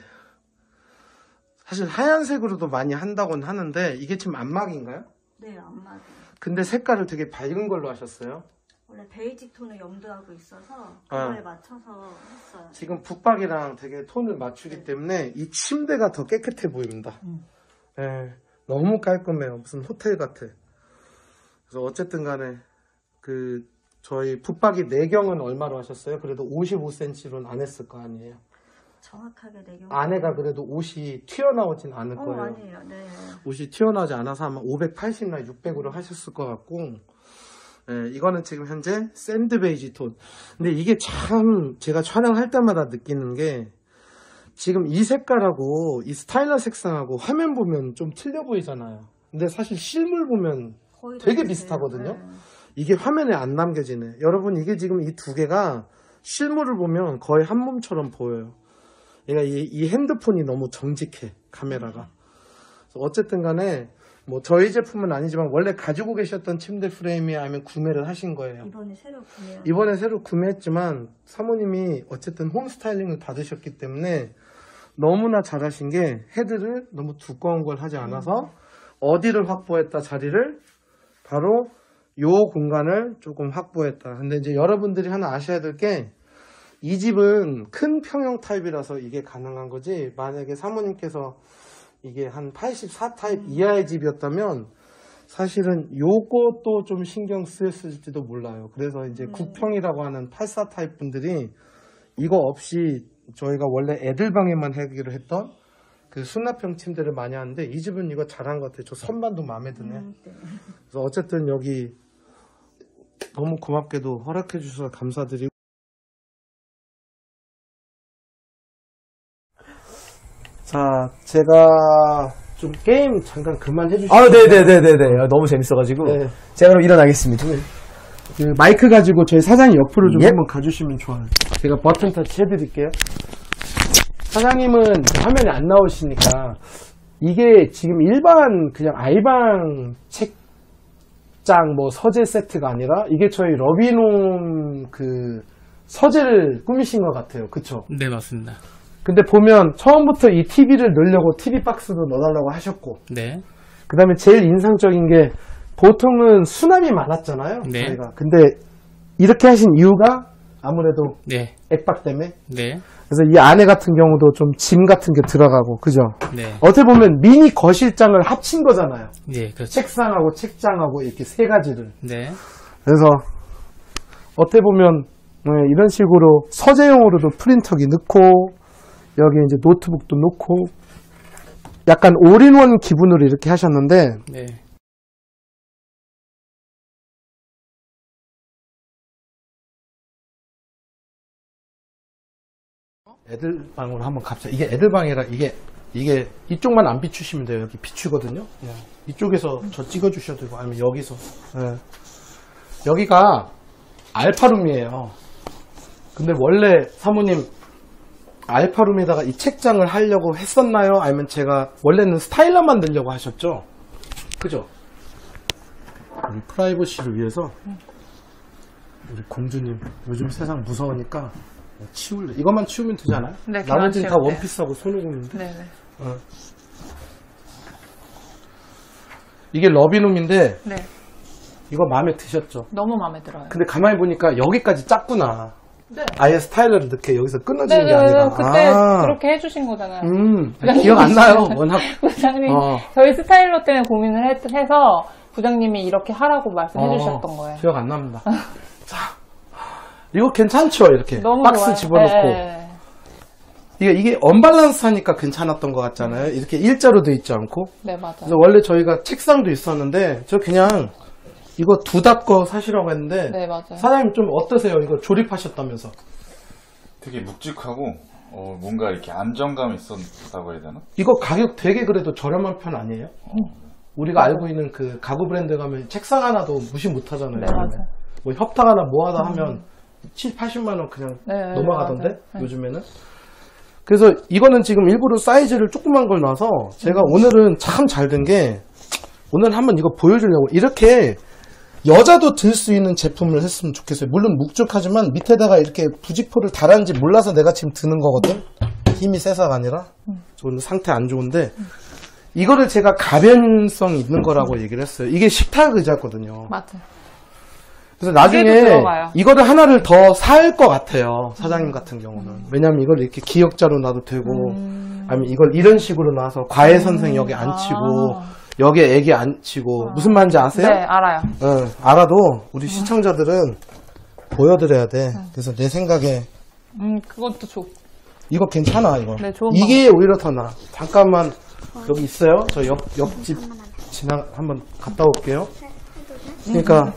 사실 하얀색으로도 많이 한다고는 하는데 이게 지금 안막인가요? 네, 안막이요. 근데 색깔을 되게 밝은 걸로 하셨어요. 원래 베이직 톤을 염두하고 있어서 그거에 맞춰서 했어요. 지금 붙박이랑 되게 톤을 맞추기 때문에 이 침대가 더 깨끗해 보입니다. 너무 깔끔해요. 무슨 호텔 같아. 그래서 어쨌든 간에 저희 붙박이 내경은 얼마로 하셨어요? 그래도 55cm로는 안 했을 거 아니에요? 정확하게 내경. 안에가 그래도 옷이 튀어나오진 않을 거예요. 아니에요. 네. 옷이 튀어나오지 않아서 아마 580나 600으로 하셨을 것 같고, 이거는 지금 현재 샌드 베이지 톤. 근데 이게 참 제가 촬영할 때마다 느끼는 게 지금 이 색깔하고 이 스타일러 색상하고 화면 보면 좀 틀려 보이잖아요. 근데 사실 실물 보면 되게 비슷하거든요. 네. 이게 화면에 안 남겨지네. 여러분 이게 지금 이 두 개가 실물을 보면 거의 한 몸처럼 보여요. 그러니까 이 핸드폰이 너무 정직해, 카메라가. 그래서 어쨌든 간에 뭐 저희 제품은 아니지만 원래 가지고 계셨던 침대 프레임이 아니면 구매를 하신 거예요. 이번에 새로 구매했지만 사모님이 어쨌든 홈 스타일링을 받으셨기 때문에 너무나 잘하신 게 헤드를 너무 두꺼운 걸 하지 않아서 어디를 확보했다, 자리를 바로 요 공간을 조금 확보했다. 근데 이제 여러분들이 하나 아셔야 될 게 이 집은 큰 평형 타입이라서 이게 가능한 거지, 만약에 사모님께서 이게 한 84 타입 이하의 집이었다면 사실은 요것도 좀 신경 쓰였을지도 몰라요. 그래서 이제 9평이라고 하는 84 타입 분들이 이거 없이 저희가 원래 애들 방에만 하기로 했던 그 수납형 침대를 많이 하는데 이 집은 이거 잘한 것 같아요. 저 선반도 마음에 드네. 네. 그래서 어쨌든 여기 너무 고맙게도 허락해 주셔서 감사드리고, 자, 제가 좀 게임 잠깐 그만 해주시죠. 네네네네네. 너무 재밌어가지고. 네. 제가 그럼 일어나겠습니다. 그 마이크 가지고 저희 사장님 옆으로 좀 한번 가주시면 좋아요. 제가 버튼 터치 해드릴게요. 사장님은 화면에 안 나오시니까 이게 지금 일반 그냥 아이방 책장 뭐 서재 세트가 아니라 이게 저희 러비놈 그 서재를 꾸미신 것 같아요. 그쵸? 네, 맞습니다. 근데 보면 처음부터 이 TV를 넣으려고 TV 박스도 넣어달라고 하셨고, 네. 그 다음에 제일 인상적인 게 보통은 수납이 많았잖아요. 네. 저희가. 근데 이렇게 하신 이유가 아무래도 네. 액박 때문에. 네. 그래서 이 안에 같은 경우도 좀 짐 같은 게 들어가고, 그죠? 네. 어떻게 보면 미니 거실장을 합친 거잖아요. 네, 그렇죠. 책상하고 책장하고 이렇게 세 가지를. 네. 그래서 어떻게 보면 네, 이런 식으로 서재용으로도 프린터기 넣고 여기 이제 노트북도 놓고 약간 올인원 기분으로 이렇게 하셨는데 네. 애들 방으로 한번 갑시다. 이게 애들 방이라 이게 이쪽만 안 비추시면 돼요. 여기 비추거든요. 예. 이쪽에서 저 찍어주셔도 되고 아니면 여기서. 예. 여기가 알파룸이에요. 근데 원래 사모님 알파룸에다가 이 책장을 하려고 했었나요? 아니면 제가 원래는 스타일러 만들려고 하셨죠? 그죠? 우리 프라이버시를 위해서 우리 공주님 요즘 세상 무서우니까 치울래. 이것만 치우면 되잖아요? 네, 나머지는 다 치울게요. 원피스하고 손오공인데. 네네. 이게 러비룸인데 네. 이거 마음에 드셨죠? 너무 마음에 들어요. 근데 가만히 보니까 여기까지 작구나. 네. 아예 스타일러를 넣게 여기서 끊어지는 게 네네. 아니라. 그때 아. 그렇게 해주신 거잖아요. 기억 안 나요. 워낙. 부장님, 어. 저희 스타일러 때문에 고민을 해서 부장님이 이렇게 하라고 말씀해 주셨던 거예요. 기억 안 납니다. 자, 이거 괜찮죠? 이렇게 너무 박스 좋아요. 집어넣고. 네. 이게 언밸런스하니까 괜찮았던 것 같잖아요. 이렇게 일자로 돼 있지 않고. 네, 맞아요. 그래서 원래 저희가 책상도 있었는데 저 그냥 이거 거 사시라고 했는데 네, 맞아요. 사장님 좀 어떠세요? 이거 조립하셨다면서. 되게 묵직하고 뭔가 이렇게 안정감이 있었다고 해야 되나? 이거 가격 되게 그래도 저렴한 편 아니에요? 우리가 알고 있는 그 가구 브랜드 가면 책상 하나도 무시 못 하잖아요. 네, 맞아요. 뭐 협탁 하나 뭐 하다 하면 7, 80만 원 그냥 네, 넘어가던데 맞아요. 네. 요즘에는. 그래서 이거는 지금 일부러 사이즈를 조그만 걸 놔서 제가 오늘은 참 잘 된 게 오늘 한번 이거 보여주려고 이렇게 여자도 들 수 있는 제품을 했으면 좋겠어요. 물론 묵직하지만 밑에다가 이렇게 부직포를 달았는지 몰라서 내가 지금 드는 거거든. 힘이 세서가 아니라. 오늘 상태 안 좋은데 이거를 제가 가변성 있는 거라고 얘기를 했어요. 이게 식탁 의자거든요. 맞아요. 그래서 무게도 나중에 들어가요. 이거를 하나를 더 살 것 같아요. 사장님 같은 경우는. 왜냐면 이걸 이렇게 기역자로 놔도 되고 아니면 이걸 이런 식으로 놔서 과외 선생 여기 앉히고 여기에 애기 앉히고 무슨 말인지 아세요? 네, 알아요. 알아도 우리 시청자들은 보여드려야 돼. 그래서 내 생각에 그것도 좋. 이거 괜찮아 이거. 네, 좋은 이게 오히려 더 나아. 잠깐만 여기 있어요. 저 옆집 한번 갔다 올게요. 그러니까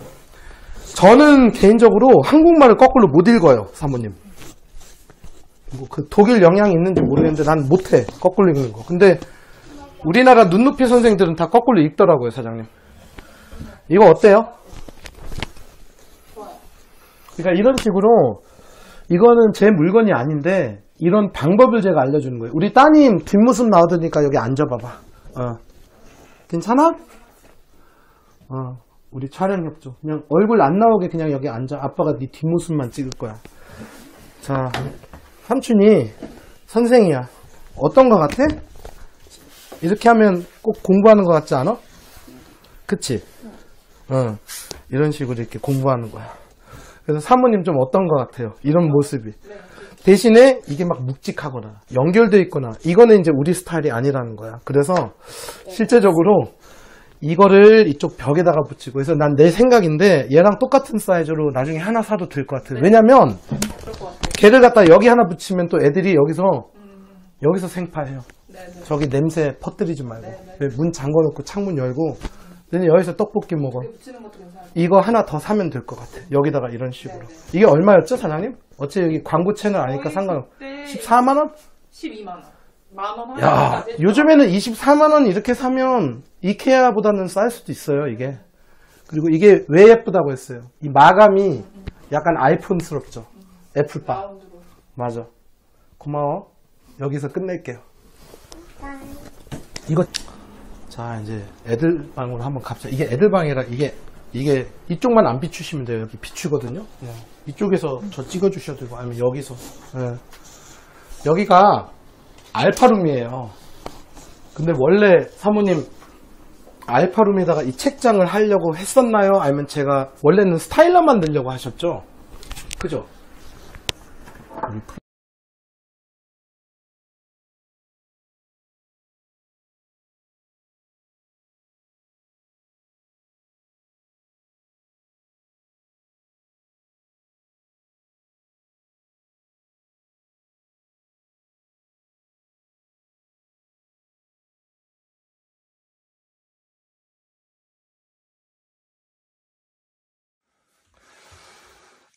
저는 개인적으로 한국말을 거꾸로 못 읽어요, 사모님. 뭐 그 독일 영향이 있는지 모르겠는데 난 못해 거꾸로 읽는 거. 근데 우리나라 눈높이 선생들은 다 거꾸로 읽더라고요, 사장님. 이거 어때요? 그러니까 이런 식으로 이거는 제 물건이 아닌데 이런 방법을 제가 알려주는 거예요. 우리 따님 뒷모습 나오더니까 여기 앉아봐봐. 괜찮아? 우리 촬영 협조. 그냥 얼굴 안 나오게 그냥 여기 앉아. 아빠가 네 뒷모습만 찍을 거야. 자, 삼촌이 선생이야. 어떤 거 같아? 이렇게 하면 꼭 공부하는 것 같지 않아? 그치? 이런 식으로 이렇게 공부하는 거야. 그래서 사모님 좀 어떤 것 같아요? 이런 모습이. 대신에 이게 막 묵직하거나 연결돼 있거나 이거는 이제 우리 스타일이 아니라는 거야. 그래서 실제적으로 이거를 이쪽 벽에다가 붙이고 그래서 난 내 생각인데 얘랑 똑같은 사이즈로 나중에 하나 사도 될 것 같아. 왜냐면 걔를 갖다 여기 하나 붙이면 또 애들이 여기서 생파해요. 저기 냄새 퍼뜨리지 말고 문 잠궈놓고 창문 열고 너네 여기서 떡볶이 먹어. 이거 하나 더 사면 될 것 같아. 여기다가 이런 식으로. 이게 얼마였죠, 사장님? 어째 여기 광고 채널 아니까 상관없. 14만 원? 12만 원. 만원 야, 요즘에는 24만 원 이렇게 사면 이케아보다는 쌀 수도 있어요, 이게. 그리고 이게 왜 예쁘다고 했어요? 이 마감이 약간 아이폰스럽죠. 애플바. 맞아. 고마워. 여기서 끝낼게요. 이거 자 이제 애들 방으로 한번 갑시다. 이게 애들 방이라 이게 이쪽만 안 비추시면 돼요. 여기 비추거든요. 이쪽에서 저 찍어주셔도 되고 아니면 여기서. 여기가 알파룸이에요. 근데 원래 사모님 알파룸에다가 이 책장을 하려고 했었나요? 아니면 제가 원래는 스타일러 만들려고 하셨죠? 그죠?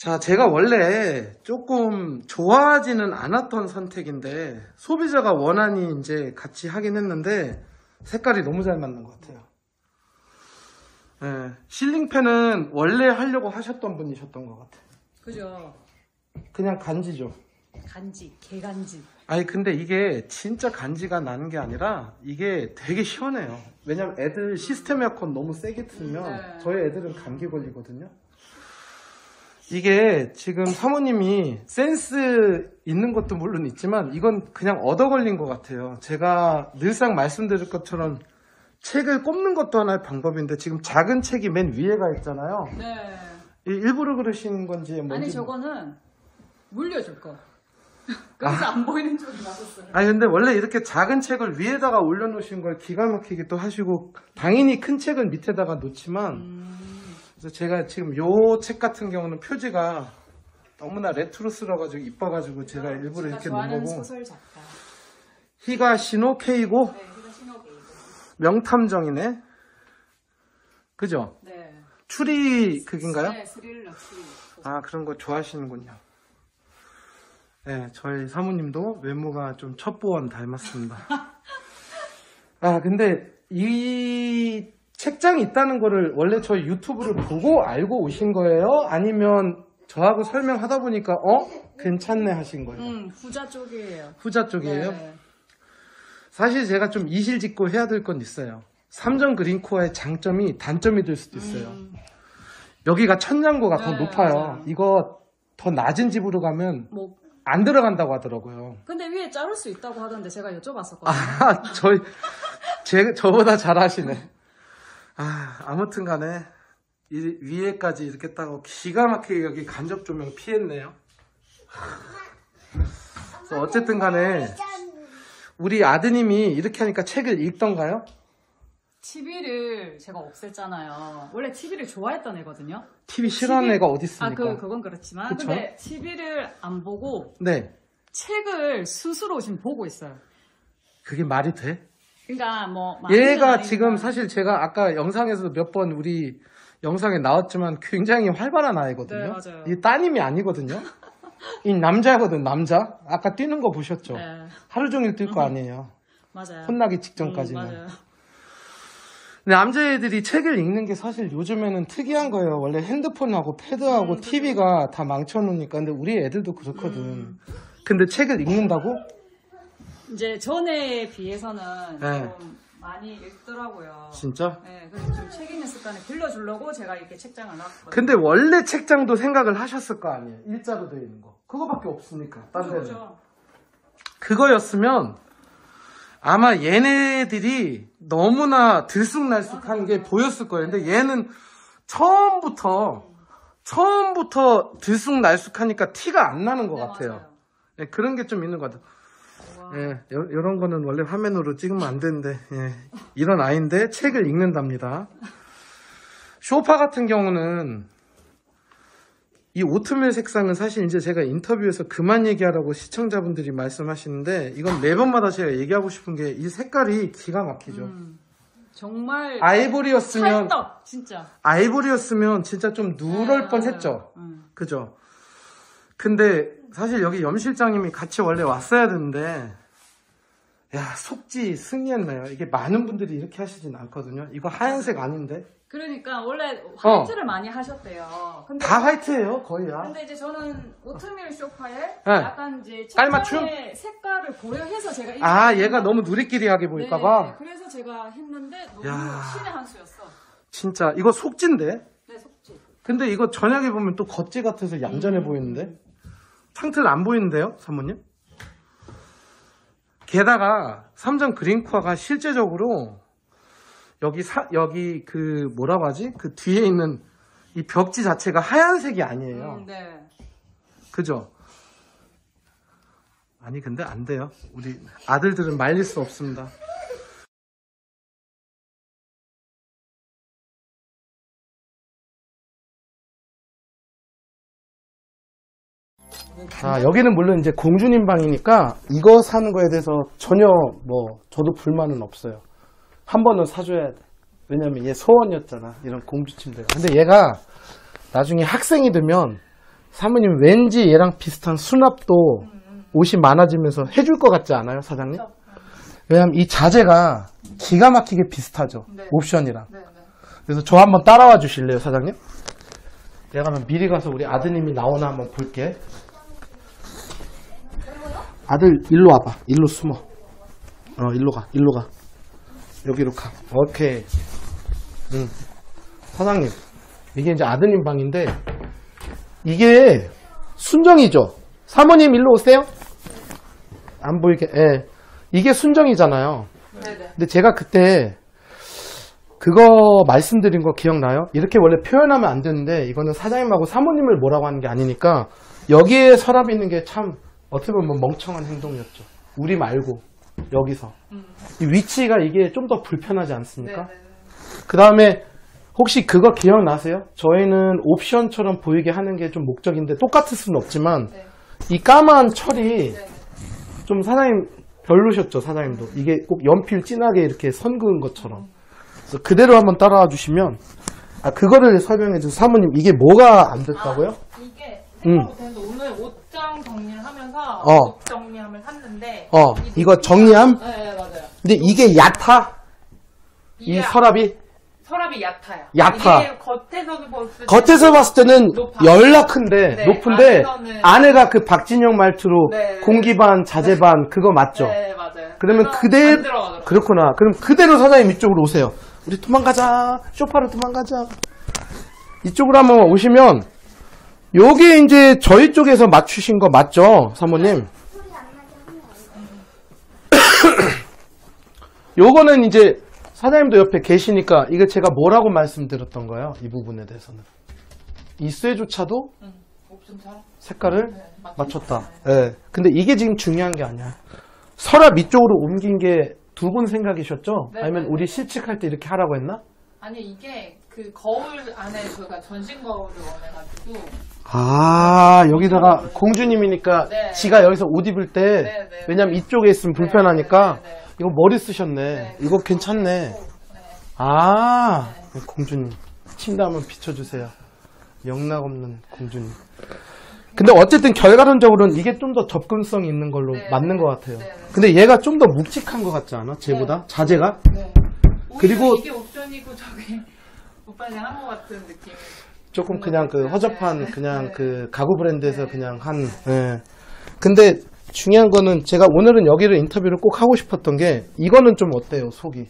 자, 제가 원래 조금 좋아하지는 않았던 선택인데 소비자가 원하니 이제 같이 하긴 했는데 색깔이 너무 잘 맞는 것 같아요. 네, 실링팬은 원래 하려고 하셨던 분이셨던 것 같아요. 그죠. 그냥 간지죠. 간지, 개간지. 아니 근데 이게 진짜 간지가 나는 게 아니라 이게 되게 시원해요. 왜냐면 애들 시스템 에어컨 너무 세게 틀면 네. 저희 애들은 감기 걸리거든요. 이게 지금 사모님이 센스 있는 것도 물론 있지만 이건 그냥 얻어 걸린 것 같아요. 제가 늘상 말씀드릴 것처럼 책을 꼽는 것도 하나의 방법인데 지금 작은 책이 맨 위에가 있잖아요. 네. 일부러 그러시는 건지 뭔지. 아니 저거는 물려줄 거. 그래서 안 보이는 쪽이 놨었어요. 아니 근데 원래 이렇게 작은 책을 위에다가 올려놓으신 걸 기가 막히게 또 하시고 당연히 큰 책은 밑에다가 놓지만 그래서 제가 지금 요 책 같은 경우는 표지가 너무나 레트로스러가지고 이뻐가지고 제가 일부러 이렇게 놓은 좋아하는 거고 소설 작가. 히가시노 케이고 네, 히가시노 게이고. 명탐정이네. 그죠? 네. 추리 극인가요? 네, 스릴러 추리. 아 그런 거 좋아하시는군요. 네, 저희 사모님도 외모가 좀 첩보원 닮았습니다. 아 근데 이 책장이 있다는 거를 원래 저희 유튜브를 보고 알고 오신 거예요? 아니면 저하고 설명하다 보니까 괜찮네 하신 거예요? 후자 쪽이에요. 후자 쪽이에요? 네. 사실 제가 좀 이실직고 해야 될 건 있어요. 삼정 그린코어의 장점이 단점이 될 수도 있어요. 여기가 천장고가 더 네, 높아요. 맞아요. 이거 더 낮은 집으로 가면 뭐 안 들어간다고 하더라고요. 근데 위에 자를 수 있다고 하던데 제가 여쭤봤었거든요. 아, 저보다 잘하시네. 아무튼 간에 이 위에까지 이렇게 따고 기가 막히게 여기 간접 조명 피했네요. 그래서 어쨌든 간에 우리 아드님이 이렇게 하니까 책을 읽던가요? TV를 제가 없앴잖아요. 원래 TV를 좋아했던 애거든요. TV 싫어하는 애가 어디 있습니까? 그건 그렇지만. 그쵸? 근데 TV를 안 보고 네. 책을 스스로 지금 보고 있어요. 그게 말이 돼? 그러니까 뭐 많이는 얘가 아니지만 지금 사실 제가 아까 영상에서도 몇 번 우리 영상에 나왔지만 굉장히 활발한 아이거든요. 네, 맞아요. 이 따님이 아니거든요. 이 남자거든, 남자. 아까 뛰는 거 보셨죠? 네. 하루 종일 뛸 거 아니에요. 맞아요. 혼나기 직전까지는. 맞아요. 근데 남자애들이 책을 읽는 게 사실 요즘에는 특이한 거예요. 원래 핸드폰하고 패드하고 TV가 다 망쳐놓으니까. 근데 우리 애들도 그렇거든. 근데 책을 읽는다고? 이제 전에 비해서는 네. 좀 많이 읽더라고요. 진짜? 네, 그래서 좀 책 읽는 습관을 길러주려고 제가 이렇게 책장을 놨거든요. 근데 원래 책장도 생각을 하셨을 거 아니에요. 일자로 되어 있는 거. 그거밖에 없으니까. 딴 데는. 그죠. 그거였으면 아마 얘네들이 너무나 들쑥날쑥한 게 보였을 거예요. 근데 얘는 처음부터 들쑥날쑥하니까 티가 안 나는 것 네, 같아요. 맞아요. 예, 그런 게 좀 있는 것 같아요. 와. 예, 이런 거는 원래 화면으로 찍으면 안 되는데, 예, 이런 아이인데 책을 읽는답니다. 쇼파 같은 경우는 이 오트밀 색상은 사실 이제 제가 인터뷰에서 그만 얘기하라고 시청자분들이 말씀하시는데 이건 매번마다 제가 얘기하고 싶은 게 이 색깔이 기가 막히죠. 정말 아이보리였으면 찰떡 진짜. 아이보리였으면 진짜 좀 누럴 네, 뻔했죠. 맞아요. 그죠? 근데 사실 여기 염 실장님이 같이 원래 왔어야 되는데 야 속지 승리했네요. 이게 많은 분들이 이렇게 하시진 않거든요. 이거 하얀색 아닌데 그러니까 원래 화이트를 많이 하셨대요. 근데 다 화이트예요 거의야. 근데 이제 저는 오트밀 소파에 네. 약간 이제 깔맞춤? 책장의 색깔을 고려해서 제가 얘가 너무 누리끼리하게 보일까봐. 네, 그래서 제가 했는데 너무 야. 신의 한 수였어. 진짜 이거 속지인데. 네, 속지. 근데 이거 저녁에 보면 또 겉지 같아서 얌전해 보이는데 창틀 안 보이는데요, 사모님? 게다가 삼정 그린코어가 실제적으로 여기 그 뭐라고 하지? 그 뒤에 있는 이 벽지 자체가 하얀색이 아니에요. 네. 그죠? 아니 근데 안 돼요. 우리 아들들은 말릴 수 없습니다. 자, 여기는 물론 이제 공주님 방이니까 이거 사는 거에 대해서 전혀 저도 불만은 없어요. 한 번은 사줘야 돼. 왜냐면 얘 소원이었잖아. 이런 공주 침대가. 근데 얘가 나중에 학생이 되면 사모님 왠지 얘랑 비슷한 수납도 옷이 많아지면서 해줄 것 같지 않아요, 사장님? 왜냐면 이 자재가 기가 막히게 비슷하죠. 네. 옵션이랑. 네, 네. 그래서 저 한번 따라와 주실래요, 사장님? 내가 그럼 미리 가서 우리 아드님이 나오나 한번 볼게. 아들, 일로 와봐. 일로 숨어. 일로 가, 일로 가. 여기로 가. 오케이. 사장님, 이게 이제 아드님 방인데, 이게 순정이죠? 사모님, 일로 오세요. 안 보이게, 예. 이게 순정이잖아요. 네네. 근데 제가 그때 그거 말씀드린 거 기억나요? 이렇게 원래 표현하면 안 되는데 이거는 사장님하고 사모님을 뭐라고 하는 게 아니니까 여기에 서랍이 있는 게 참 어떻게 보면 멍청한 행동이었죠. 우리 말고 여기서 이 위치가 이게 좀 더 불편하지 않습니까? 네네. 그 다음에 혹시 그거 기억나세요? 저희는 옵션처럼 보이게 하는 게 좀 목적인데 똑같을 수는 없지만 네. 이 까만 철이 네네. 좀 사장님 별로셨죠, 사장님도. 이게 꼭 연필 진하게 이렇게 선 그은 것처럼. 그래서 그대로 한번 따라와 주시면, 그거를 설명해 주세요. 사모님, 이게 뭐가 안 됐다고요? 이게 생각 못했는데 오늘 옷장 정리를 하면서 옷 정리함을 샀는데 이거 정리함? 네, 맞아요. 근데 이게 얕아? 이 서랍이? 서랍이 얕아요. 얕아. 이게 겉에서 봤을 때는 높아. 열락한데, 네, 높은데, 안에서는- 안에가 그 박진영 말투로 네, 네. 공기반, 자재반, 그거 맞죠? 네, 맞아요. 그러면 그래서 그대로, 안 들어가더라고요. 그렇구나. 그럼 그대로 사장님 이쪽으로 오세요. 우리 도망가자. 쇼파로 도망가자. 이쪽으로 한번 오시면, 요게 이제 저희 쪽에서 맞추신 거 맞죠? 사모님? 요거는 이제 사장님도 옆에 계시니까 이거 제가 뭐라고 말씀드렸던 거예요? 이 부분에 대해서는. 이 쇠조차도 옵션처럼? 색깔을 네, 맞췄다. 예. 근데 이게 지금 중요한 게 아니야. 서랍 이쪽으로 옮긴 게 두 분 생각이셨죠? 네, 아니면 네, 우리 네. 실측할 때 이렇게 하라고 했나? 아니 이게 그 거울 안에 저희가 전신 거울을 원해가지고 여기다가 공주님이니까 네. 지가 여기서 옷 입을 때 네, 네, 왜냐면 네. 이쪽에 있으면 불편하니까 네, 네, 네. 이거 머리 쓰셨네. 네. 이거 괜찮네. 네. 공주님 침대 한번 비춰주세요. 영락 없는 공주님. 근데 어쨌든 결과론적으로는 이게 좀 더 접근성 있는 걸로 네, 맞는 네, 것 같아요. 네, 네. 근데 얘가 좀 더 묵직한 것 같지 않아? 쟤보다? 자재가? 네. 그리고- 오히려 이게 옵션이고 저게 오빠랑 한 것 같은 느낌. 조금 그냥 그 허접한 네. 그냥 네. 그 가구 브랜드에서 네. 그냥 한. 예. 근데 중요한 거는 제가 오늘은 여기를 인터뷰를 꼭 하고 싶었던 게 이거는 좀 어때요, 속이?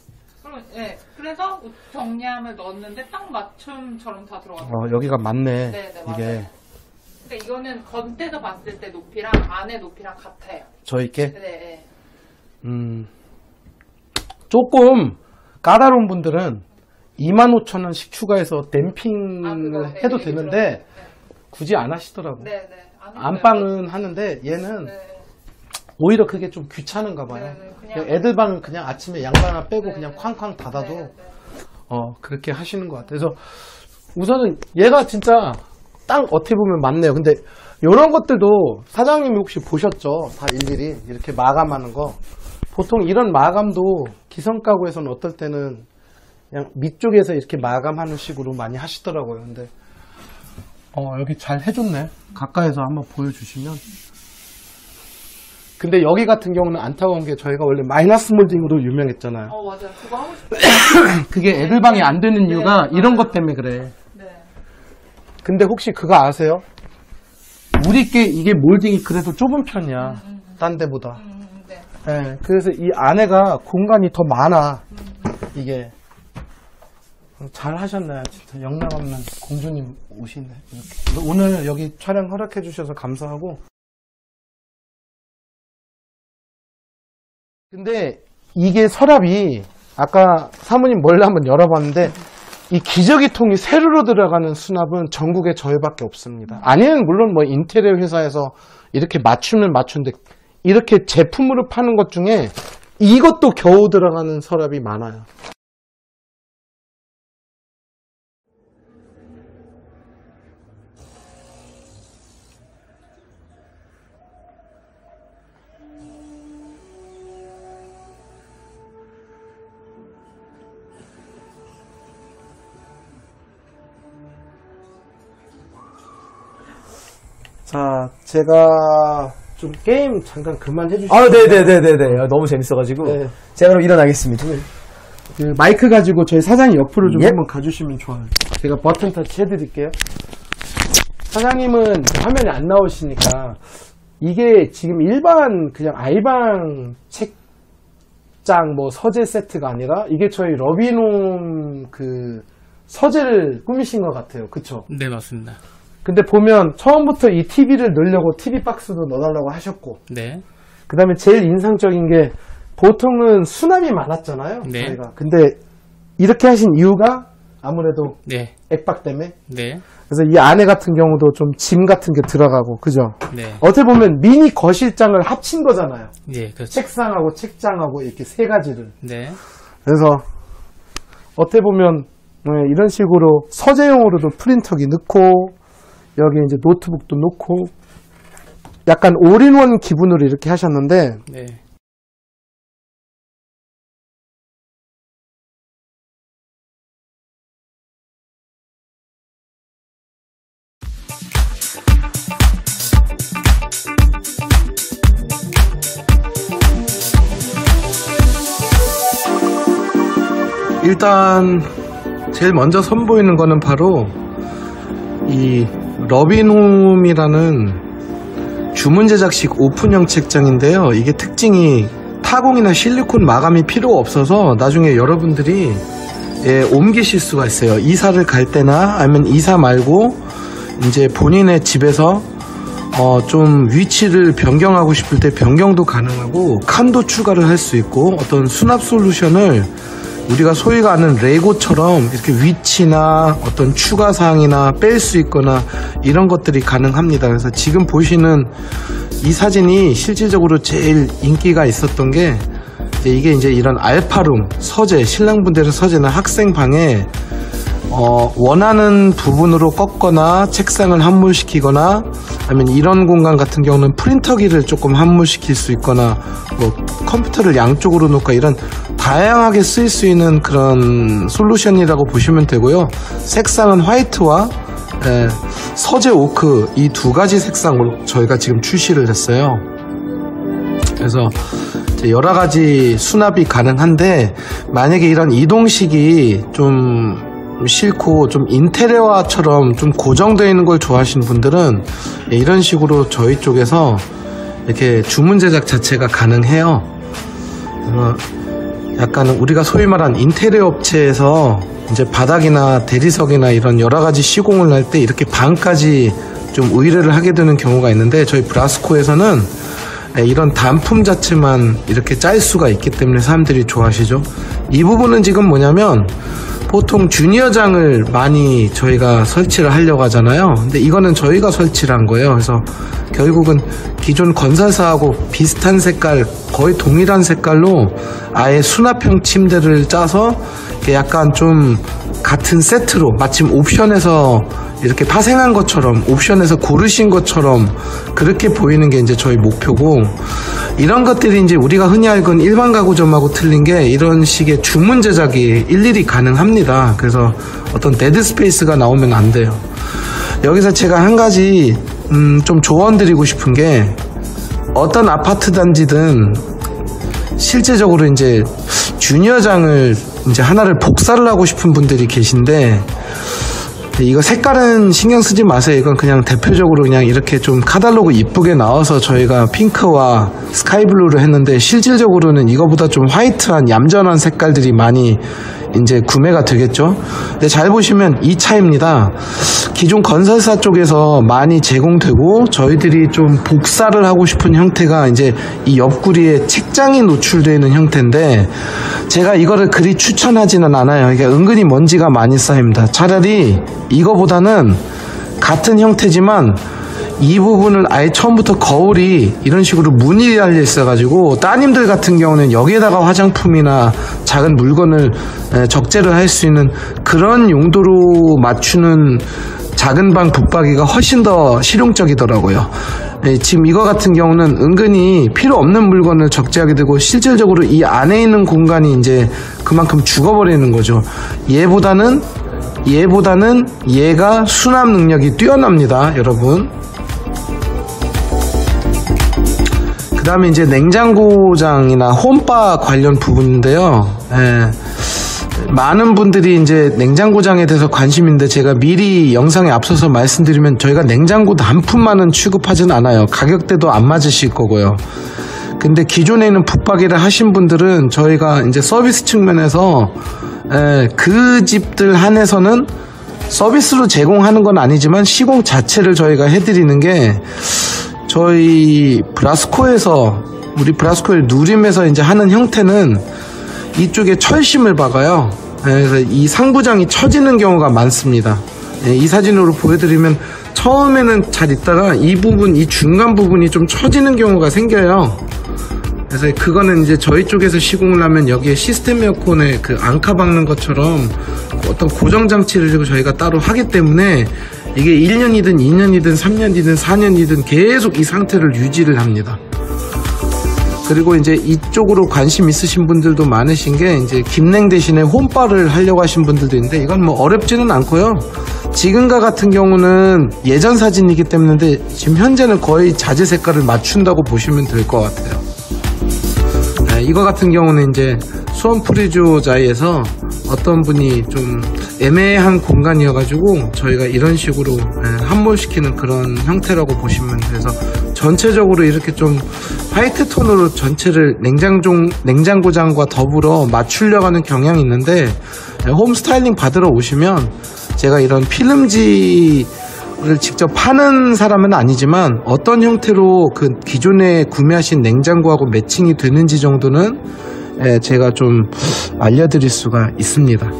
그래서 옷 정리함을 넣었는데 딱 맞춤처럼 다 들어갔어요. 여기가 맞네. 네, 이게 맞아요. 근데 이거는 겉에서 봤을 때 높이랑 안에 높이랑 같아요. 저 있게. 네. 조금 까다로운 분들은 25,000원씩 추가해서 댐핑을 해도 되는데 굳이 안 하시더라고. 네. 안방은 하는데 얘는 네. 오히려 그게 좀 귀찮은가 봐요. 네, 그냥- 애들 방은 그냥 아침에 양말 하나 빼고 네, 그냥 네. 쾅쾅 닫아도 네. 그렇게 하시는 것 같아요. 그래서 우선은 얘가 진짜 딱 어떻게 보면 맞네요. 근데 이런 것들도 사장님이 혹시 보셨죠? 다 일일이 이렇게 마감하는 거. 보통 이런 마감도 기성가구에서는 어떨 때는 그냥 밑쪽에서 이렇게 마감하는 식으로 많이 하시더라고요. 근데 여기 잘 해줬네. 가까이서 한번 보여주시면. 근데 여기 같은 경우는 안타까운 게 저희가 원래 마이너스 몰딩으로 유명했잖아요. 맞아요. 그거 하고 싶어요. 그게 애들 방이 안 되는 이유가 네, 이런 맞아요. 것 때문에 그래. 네. 근데 혹시 그거 아세요? 우리께 이게 몰딩이 그래도 좁은 편이야. 딴 데보다. 네. 네, 그래서 이 안에가 공간이 더 많아. 이게. 잘 하셨나요? 진짜 영락 없는 공주님 오시네. 이렇게. 오늘 여기 촬영 허락해 주셔서 감사하고. 근데 이게 서랍이 아까 사모님 몰래 한번 열어봤는데 이 기저귀통이 세로로 들어가는 수납은 전국에 저희밖에 없습니다. 아니면 물론 뭐 인테리어 회사에서 이렇게 맞추면 맞추는데 이렇게 제품으로 파는 것 중에 이것도 겨우 들어가는 서랍이 많아요. 자, 제가 좀 게임 잠깐 그만 해주시죠. 아, 네네네네네. 너무 재밌어가지고. 네. 제가 그럼 일어나겠습니다. 그 마이크 가지고 저희 사장님 옆으로 좀 예? 한번 가주시면 좋아요. 제가 버튼 터치 해드릴게요. 사장님은 화면에 안 나오시니까 이게 지금 일반 그냥 아이방 책장 뭐 서재 세트가 아니라 이게 저희 러비놈 그 서재를 꾸미신 것 같아요. 그쵸? 네, 맞습니다. 근데 보면 처음부터 이 TV를 넣으려고 TV 박스도 넣어달라고 하셨고, 네. 그 다음에 제일 인상적인 게 보통은 수납이 많았잖아요. 네. 저희가. 근데 이렇게 하신 이유가 아무래도 네. 액박 때문에. 네. 그래서 이 안에 같은 경우도 좀 짐 같은 게 들어가고, 그죠? 네. 어떻게 보면 미니 거실장을 합친 거잖아요. 네, 그렇죠. 책상하고 책장하고 이렇게 세 가지를. 네. 그래서 어떻게 보면 이런 식으로 서재용으로도 프린터기 넣고 여기 이제 노트북도 놓고 약간 올인원 기분으로 이렇게 하셨는데, 네. 일단 제일 먼저 선보이는 거는 바로 이 러빈홈이라는 주문 제작식 오픈형 책장인데요. 이게 특징이 타공이나 실리콘 마감이 필요 없어서 나중에 여러분들이 옮기실 수가 있어요. 이사를 갈 때나 아니면 이사 말고 이제 본인의 집에서 좀 위치를 변경하고 싶을 때 변경도 가능하고 칸도 추가를 할 수 있고 어떤 수납 솔루션을 우리가 소위가 아는 레고처럼 이렇게 위치나 어떤 추가 사항이나 뺄 수 있거나 이런 것들이 가능합니다. 그래서 지금 보시는 이 사진이 실질적으로 제일 인기가 있었던 게 이게 이제 이런 알파룸 서재, 신랑분들의 서재나 학생방에 원하는 부분으로 꺾거나 책상을 함몰시키거나 아니면 이런 공간 같은 경우는 프린터기를 조금 함몰시킬 수 있거나 뭐 컴퓨터를 양쪽으로 놓고 이런 다양하게 쓰일 수 있는 그런 솔루션이라고 보시면 되고요. 색상은 화이트와 서재 오크 이 두 가지 색상으로 저희가 지금 출시를 했어요. 그래서 여러 가지 수납이 가능한데 만약에 이런 이동식이 좀 싫고 좀 인테리어처럼 좀 고정되어 있는 걸 좋아하시는 분들은 이런 식으로 저희 쪽에서 이렇게 주문 제작 자체가 가능해요. 약간 우리가 소위 말한 인테리어 업체에서 이제 바닥이나 대리석이나 이런 여러 가지 시공을 할 때 이렇게 방까지 좀 의뢰를 하게 되는 경우가 있는데 저희 브라스코에서는 이런 단품 자체만 이렇게 짤 수가 있기 때문에 사람들이 좋아하시죠. 이 부분은 지금 뭐냐면 보통 주니어장을 많이 저희가 설치를 하려고 하잖아요. 근데 이거는 저희가 설치를 한 거예요. 그래서 결국은 기존 건설사하고 비슷한 색깔, 거의 동일한 색깔로 아예 수납형 침대를 짜서 약간 좀 같은 세트로 마침 옵션에서 이렇게 파생한 것처럼 옵션에서 고르신 것처럼 그렇게 보이는 게 이제 저희 목표고, 이런 것들이 이제 우리가 흔히 알건 일반 가구점하고 틀린 게 이런 식의 주문 제작이 일일이 가능합니다. 그래서 어떤 데드 스페이스가 나오면 안 돼요. 여기서 제가 한 가지 좀 조언 드리고 싶은 게, 어떤 아파트 단지든 실제적으로 이제 주니어장을 이제 하나를 복사를 하고 싶은 분들이 계신데, 이거 색깔은 신경 쓰지 마세요. 이건 그냥 대표적으로 그냥 이렇게 좀 카탈로그 이쁘게 나와서 저희가 핑크와 스카이블루를 했는데, 실질적으로는 이거보다 좀 화이트한 얌전한 색깔들이 많이 이제 구매가 되겠죠. 근데 잘 보시면 이 차이입니다. 기존 건설사 쪽에서 많이 제공되고 저희들이 좀 복사를 하고 싶은 형태가 이제 이 옆구리에 책장이 노출되어 있는 형태인데, 제가 이거를 그리 추천하지는 않아요. 이게 은근히 먼지가 많이 쌓입니다. 차라리 이거보다는 같은 형태지만 이 부분을 아예 처음부터 거울이 이런 식으로 무늬 달려 있어가지고 따님들 같은 경우는 여기에다가 화장품이나 작은 물건을 적재를 할 수 있는 그런 용도로 맞추는 작은 방 붙박이가 훨씬 더 실용적이더라고요. 지금 이거 같은 경우는 은근히 필요 없는 물건을 적재하게 되고 실질적으로 이 안에 있는 공간이 이제 그만큼 죽어버리는 거죠. 얘보다는 얘가 수납 능력이 뛰어납니다, 여러분. 그 다음에 이제 냉장고장이나 홈바 관련 부분인데요. 예. 많은 분들이 이제 냉장고장에 대해서 관심인데 제가 미리 영상에 앞서서 말씀드리면 저희가 냉장고 단품만은 취급하진 않아요. 가격대도 안 맞으실 거고요. 근데 기존에 있는 붙박이를 하신 분들은 저희가 이제 서비스 측면에서 그 집들 한해서는 서비스로 제공하는 건 아니지만 시공 자체를 저희가 해드리는 게 저희 브라스코에서 우리 브라스코의 누림에서 이제 하는 형태는 이쪽에 철심을 박아요. 그래서 이 상부장이 처지는 경우가 많습니다. 이 사진으로 보여드리면 처음에는 잘 있다가 이 부분, 이 중간 부분이 좀 처지는 경우가 생겨요. 그래서 그거는 이제 저희 쪽에서 시공을 하면 여기에 시스템 에어컨에 그 앙카 박는 것처럼 어떤 고정 장치를 저희가 따로 하기 때문에 이게 1년이든 2년이든 3년이든 4년이든 계속 이 상태를 유지를 합니다. 그리고 이제 이쪽으로 관심 있으신 분들도 많으신 게 이제 김냉 대신에 홈바를 하려고 하신 분들도 있는데 이건 뭐 어렵지는 않고요. 지금과 같은 경우는 예전 사진이기 때문에 지금 현재는 거의 자재 색깔을 맞춘다고 보시면 될 것 같아요. 이거 같은 경우는 이제 수원 프리조자이에서 어떤 분이 좀 애매한 공간이어가지고 저희가 이런 식으로 함몰시키는 그런 형태라고 보시면 돼서 전체적으로 이렇게 좀 화이트 톤으로 전체를 냉장고장과 더불어 맞추려고 하는 경향이 있는데 홈 스타일링 받으러 오시면 제가 이런 필름지를 직접 파는 사람은 아니지만 어떤 형태로 그 기존에 구매하신 냉장고하고 매칭이 되는지 정도는 제가 좀 알려드릴 수가 있습니다.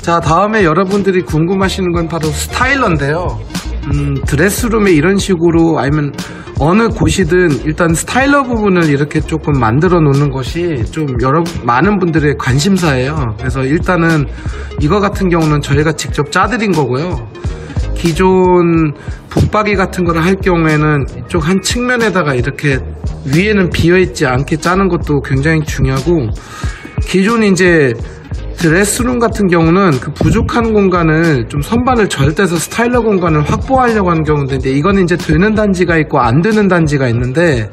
자, 다음에 여러분들이 궁금하시는 건 바로 스타일러인데요. 드레스룸에 이런 식으로 아니면 어느 곳이든 일단 스타일러 부분을 이렇게 조금 만들어 놓는 것이 좀 많은 분들의 관심사예요. 그래서 일단은 이거 같은 경우는 저희가 직접 짜드린 거고요. 기존 붙박이 같은 거를 할 경우에는 이쪽 한 측면에다가 이렇게 위에는 비어있지 않게 짜는 것도 굉장히 중요하고, 기존 이제 드레스룸 같은 경우는 그 부족한 공간을 좀 선반을 절대서 스타일러 공간을 확보하려고 하는 경우인데, 이거는 이제 되는 단지가 있고 안 되는 단지가 있는데,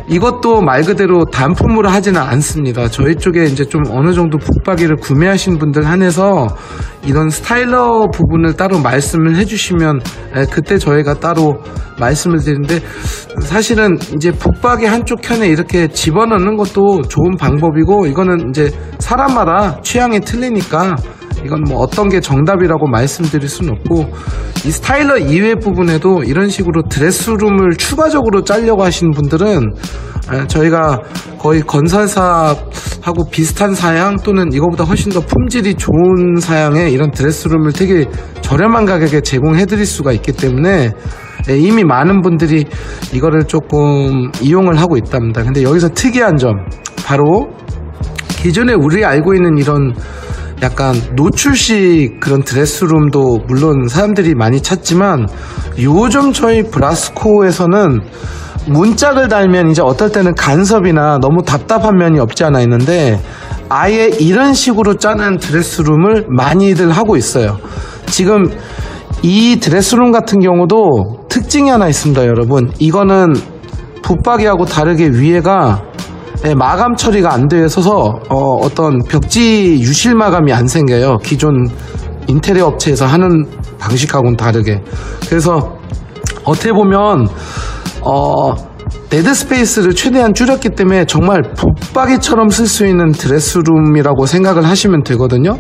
이것도 말 그대로 단품으로 하지는 않습니다. 저희 쪽에 이제 좀 어느 정도 붙박이를 구매하신 분들 한해서 이런 스타일러 부분을 따로 말씀을 해주시면 그때 저희가 따로 말씀을 드리는데, 사실은 이제 붙박이 한쪽 켠에 이렇게 집어넣는 것도 좋은 방법이고, 이거는 이제 사람마다 취향이 틀리니까 이건 뭐 어떤 게 정답이라고 말씀드릴 수는 없고, 이 스타일러 이외 부분에도 이런 식으로 드레스룸을 추가적으로 짜려고 하시는 분들은 저희가 거의 건설사하고 비슷한 사양 또는 이거보다 훨씬 더 품질이 좋은 사양의 이런 드레스룸을 되게 저렴한 가격에 제공해 드릴 수가 있기 때문에 이미 많은 분들이 이거를 조금 이용을 하고 있답니다. 근데 여기서 특이한 점, 바로 기존에 우리 알고 있는 이런 약간 노출식 그런 드레스룸도 물론 사람들이 많이 찾지만, 요즘 저희 브라스코에서는 문짝을 달면 이제 어떨 때는 간섭이나 너무 답답한 면이 없지 않아 있는데, 아예 이런 식으로 짜는 드레스룸을 많이들 하고 있어요. 지금 이 드레스룸 같은 경우도 특징이 하나 있습니다, 여러분. 이거는 붙박이하고 다르게 위에가 마감 처리가 안 되어 있어서 어떤 벽지 유실 마감이 안 생겨요. 기존 인테리어 업체에서 하는 방식하고는 다르게. 그래서 어떻게 보면 데드 스페이스를 최대한 줄였기 때문에 정말 붙박이처럼 쓸 수 있는 드레스룸이라고 생각을 하시면 되거든요.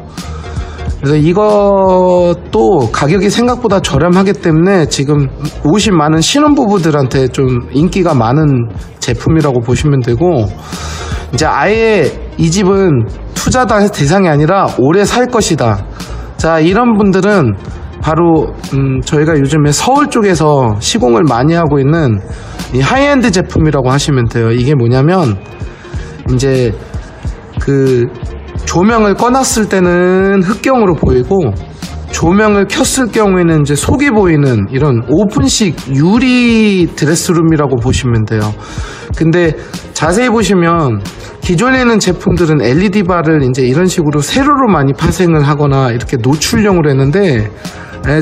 그래서 이것도 가격이 생각보다 저렴하기 때문에 지금 오신 많은 신혼부부들한테 좀 인기가 많은 제품이라고 보시면 되고, 이제 아예 이 집은 투자 대상이 아니라 오래 살 것이다, 자, 이런 분들은 바로 저희가 요즘에 서울 쪽에서 시공을 많이 하고 있는 이 하이엔드 제품이라고 하시면 돼요. 이게 뭐냐면 이제 그 조명을 꺼놨을 때는 흑경으로 보이고, 조명을 켰을 경우에는 이제 속이 보이는 이런 오픈식 유리 드레스룸이라고 보시면 돼요. 근데 자세히 보시면 기존에 있는 제품들은 LED 바를 이제 이런 식으로 세로로 많이 파생을 하거나 이렇게 노출형으로 했는데,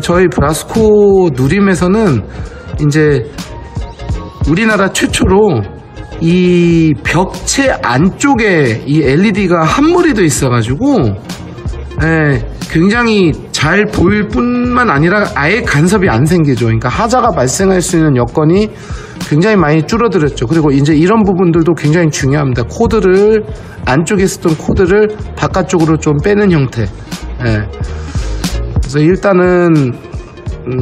저희 브라스코 누림에서는 이제 우리나라 최초로 이 벽체 안쪽에 이 LED가 한무리 돼 있어가지고, 굉장히 잘 보일 뿐만 아니라 아예 간섭이 안 생기죠. 그러니까 하자가 발생할 수 있는 여건이 굉장히 많이 줄어들었죠. 그리고 이제 이런 부분들도 굉장히 중요합니다. 코드를, 안쪽에 쓰던 코드를 바깥쪽으로 좀 빼는 형태. 그래서 일단은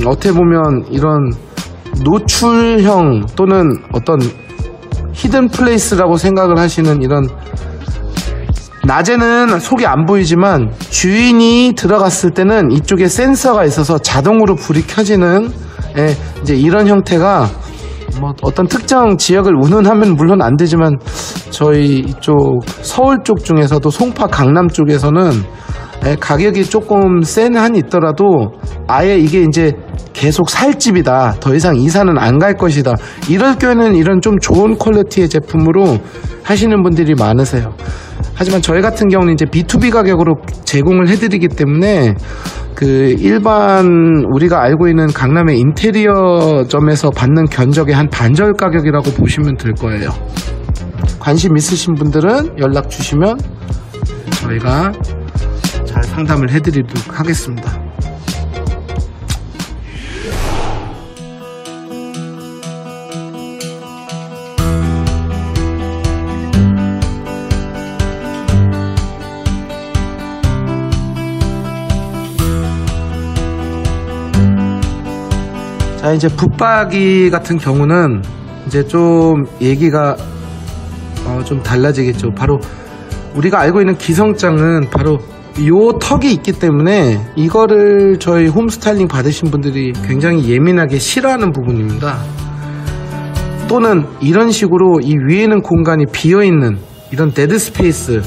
어떻게 보면 이런 노출형 또는 어떤 히든 플레이스라고 생각을 하시는 이런, 낮에는 속이 안 보이지만 주인이 들어갔을 때는 이쪽에 센서가 있어서 자동으로 불이 켜지는, 이제 이런 형태가 뭐 어떤 특정 지역을 운운하면 물론 안 되지만 저희 이쪽 서울 쪽 중에서도 송파 강남 쪽에서는 가격이 조금 센 한이 있더라도 아예 이게 이제 계속 살 집이다, 더 이상 이사는 안 갈 것이다, 이럴 경우에는 이런 좀 좋은 퀄리티의 제품으로 하시는 분들이 많으세요. 하지만 저희 같은 경우는 이제 B2B 가격으로 제공을 해드리기 때문에 그 일반 우리가 알고 있는 강남의 인테리어점에서 받는 견적의 한 반절 가격이라고 보시면 될 거예요. 관심 있으신 분들은 연락 주시면 저희가 잘 상담을 해드리도록 하겠습니다. 자, 이제 붙박이 같은 경우는 이제 좀 얘기가 좀 달라지겠죠. 바로 우리가 알고 있는 기성장은 바로 요 턱이 있기 때문에 이거를 저희 홈스타일링 받으신 분들이 굉장히 예민하게 싫어하는 부분입니다. 또는 이런 식으로 이 위에는 공간이 비어있는 이런 데드 스페이스,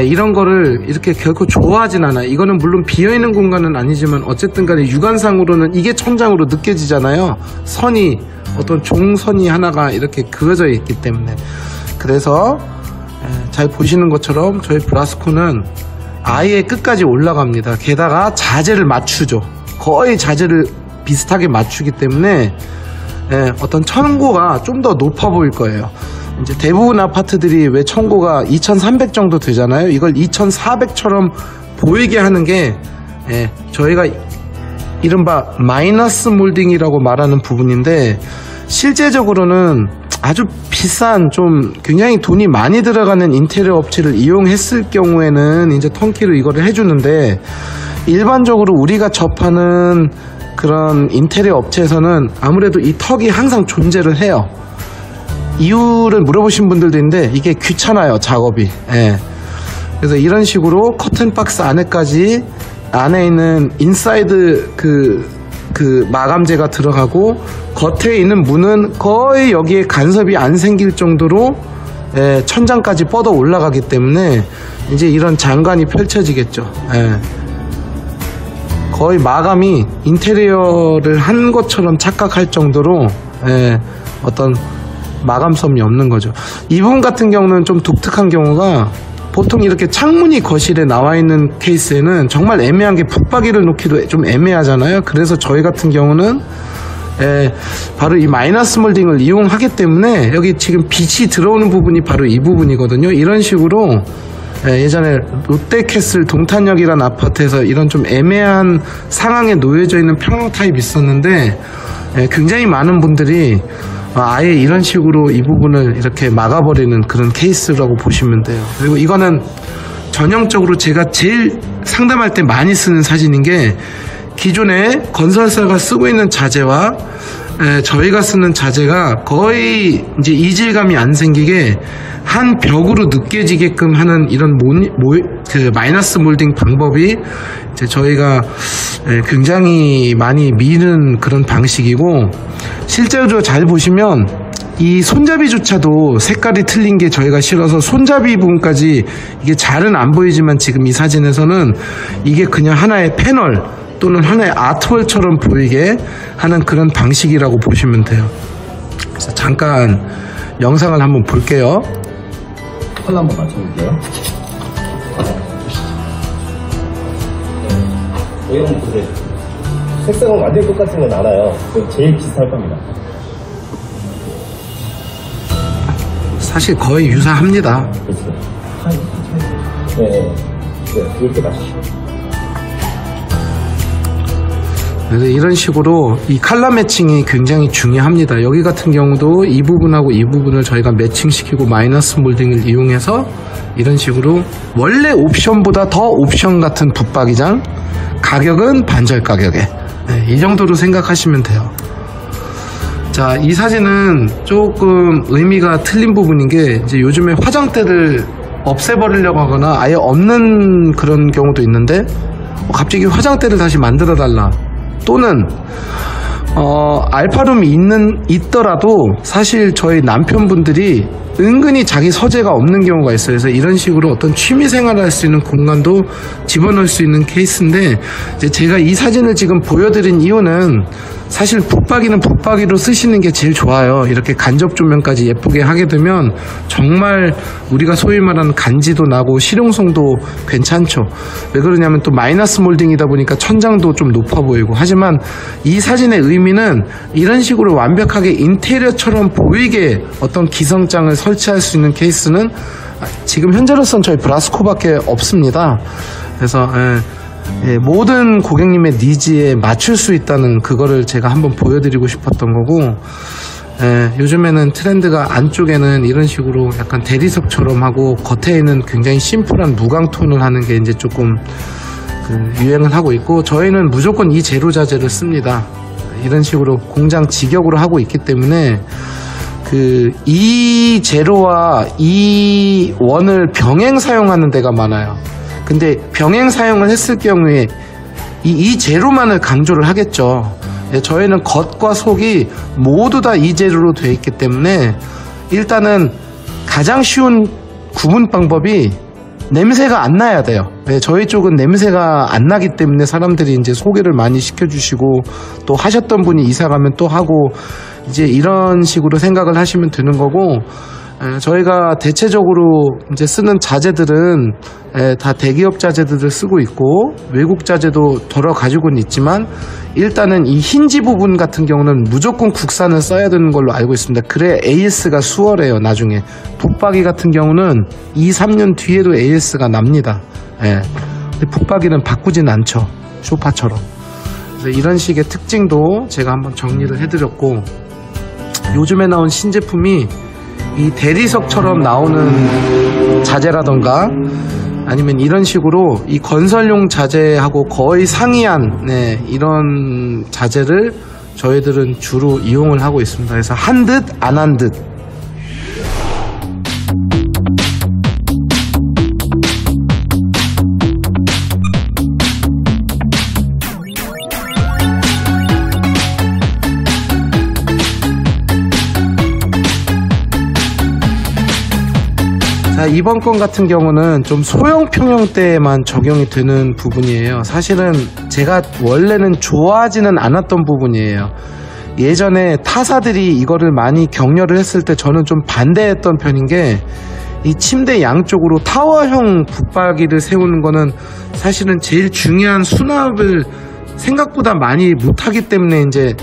이런 거를 이렇게 결코 좋아하진 않아요. 이거는 물론 비어있는 공간은 아니지만 어쨌든 간에 육안상으로는 이게 천장으로 느껴지잖아요. 선이, 어떤 종선이 하나가 이렇게 그어져 있기 때문에. 그래서 잘 보시는 것처럼 저희 브라스코는 아예 끝까지 올라갑니다. 게다가 자재를 맞추죠. 거의 자재를 비슷하게 맞추기 때문에 어떤 천고가 좀 더 높아 보일 거예요. 이제 대부분 아파트들이 왜 천고가 2300 정도 되잖아요. 이걸 2400처럼 보이게 하는 게 저희가 이른바 마이너스 몰딩이라고 말하는 부분인데, 실제적으로는 아주 비싼, 좀 굉장히 돈이 많이 들어가는 인테리어 업체를 이용했을 경우에는 이제 턴키로 이거를 해주는데, 일반적으로 우리가 접하는 그런 인테리어 업체에서는 아무래도 이 턱이 항상 존재를 해요. 이유를 물어보신 분들도 있는데 이게 귀찮아요, 작업이. 그래서 이런 식으로 커튼 박스 안에까지, 안에 있는 인사이드 그 마감재가 들어가고, 겉에 있는 문은 거의 여기에 간섭이 안 생길 정도로 천장까지 뻗어 올라가기 때문에 이제 이런 장관이 펼쳐지겠죠. 거의 마감이 인테리어를 한 것처럼 착각할 정도로 어떤 마감섬이 없는 거죠. 이 부분 같은 경우는 좀 독특한 경우가, 보통 이렇게 창문이 거실에 나와 있는 케이스에는 정말 애매한 게 붙박이를 놓기도 좀 애매하잖아요. 그래서 저희 같은 경우는 바로 이 마이너스 몰딩을 이용하기 때문에 여기 지금 빛이 들어오는 부분이 바로 이 부분이거든요. 이런 식으로 예전에 롯데캐슬 동탄역이라는 아파트에서 이런 좀 애매한 상황에 놓여져 있는 평형 타입이 있었는데, 굉장히 많은 분들이 아예 이런 식으로 이 부분을 이렇게 막아버리는 그런 케이스라고 보시면 돼요. 그리고 이거는 전형적으로 제가 제일 상담할 때 많이 쓰는 사진인 게, 기존에 건설사가 쓰고 있는 자재와 저희가 쓰는 자재가 거의 이제 이질감이 안 생기게 한 벽으로 느껴지게끔 하는 이런 그 마이너스 몰딩 방법이 이제 저희가 굉장히 많이 미는 그런 방식이고, 실제로 잘 보시면 이 손잡이조차도 색깔이 틀린 게 저희가 싫어서 손잡이 부분까지, 이게 잘은 안 보이지만 지금 이 사진에서는 이게 그냥 하나의 패널 또는 하나의 아트월처럼 보이게 하는 그런 방식이라고 보시면 돼요. 그래서 잠깐 영상을 한번 볼게요. 컬러 한번 맞춰볼게요. 여기 한번 보세요. 색상은 완전 똑같은 건 알아요. 제일 비슷할 겁니다. 사실 거의 유사합니다. 그렇죠. 네, 이렇게 맞추시죠. 그래서 이런 식으로 이 컬러 매칭이 굉장히 중요합니다. 여기 같은 경우도 이 부분하고 이 부분을 저희가 매칭시키고 마이너스 몰딩을 이용해서 이런 식으로 원래 옵션보다 더 옵션 같은 붙박이장, 가격은 반절 가격에, 네, 이 정도로 생각하시면 돼요. 자, 이 사진은 조금 의미가 틀린 부분인 게 이제 요즘에 화장대를 없애버리려고 하거나 아예 없는 그런 경우도 있는데 갑자기 화장대를 다시 만들어 달라, 또는 알파룸이 있더라도 사실 저희 남편분들이 은근히 자기 서재가 없는 경우가 있어요. 그래서 이런 식으로 어떤 취미 생활을 할 수 있는 공간도 집어넣을 수 있는 케이스인데, 이제 제가 이 사진을 지금 보여드린 이유는 사실 붙박이는 붙박이로 쓰시는 게 제일 좋아요. 이렇게 간접 조명까지 예쁘게 하게 되면 정말 우리가 소위 말하는 간지도 나고 실용성도 괜찮죠. 왜 그러냐면 또 마이너스 몰딩이다 보니까 천장도 좀 높아 보이고. 하지만 이 사진의 의미는 이런 식으로 완벽하게 인테리어처럼 보이게 어떤 기성장을 설치할 수 있는 케이스는 지금 현재로서는 저희 브라스코밖에 없습니다. 그래서 모든 고객님의 니즈에 맞출 수 있다는 그거를 제가 한번 보여드리고 싶었던 거고, 요즘에는 트렌드가 안쪽에는 이런 식으로 약간 대리석처럼 하고 겉에는 굉장히 심플한 무광톤을 하는 게 이제 조금 유행을 하고 있고, 저희는 무조건 이 제로 자재를 씁니다. 이런 식으로 공장 직역으로 하고 있기 때문에 이 제로와 이 원을 병행 사용하는 데가 많아요. 근데 병행 사용을 했을 경우에 이 제로만을 강조를 하겠죠. 저희는 겉과 속이 모두 다 이 제로로 되어 있기 때문에 일단은 가장 쉬운 구분 방법이 냄새가 안 나야 돼요. 저희 쪽은 냄새가 안 나기 때문에 사람들이 이제 소개를 많이 시켜주시고, 또 하셨던 분이 이사 가면 또 하고, 이제 이런 식으로 생각을 하시면 되는 거고, 저희가 대체적으로 이제 쓰는 자재들은 다 대기업 자재들을 쓰고 있고 외국 자재도 덜어 가지고는 있지만, 일단은 이 힌지 부분 같은 경우는 무조건 국산을 써야 되는 걸로 알고 있습니다. 그래 AS가 수월해요. 나중에 붙박이 같은 경우는 2, 3년 뒤에도 AS가 납니다. 근데 붙박이는 바꾸진 않죠, 소파처럼. 그래서 이런 식의 특징도 제가 한번 정리를 해드렸고, 요즘에 나온 신제품이 이 대리석처럼 나오는 자재라던가 아니면 이런 식으로 이 건설용 자재하고 거의 상이한 이런 자재를 저희들은 주로 이용을 하고 있습니다. 그래서 한 듯 안 한 듯. 자, 이번 건 같은 경우는 좀 소형 평형대에만 적용이 되는 부분이에요. 사실은 제가 원래는 좋아하지는 않았던 부분이에요. 예전에 타사들이 이거를 많이 격려를 했을 때 저는 좀 반대했던 편인 게, 이 침대 양쪽으로 타워형 붙박이를 세우는 거는 사실은 제일 중요한 수납을 생각보다 많이 못하기 때문에 이제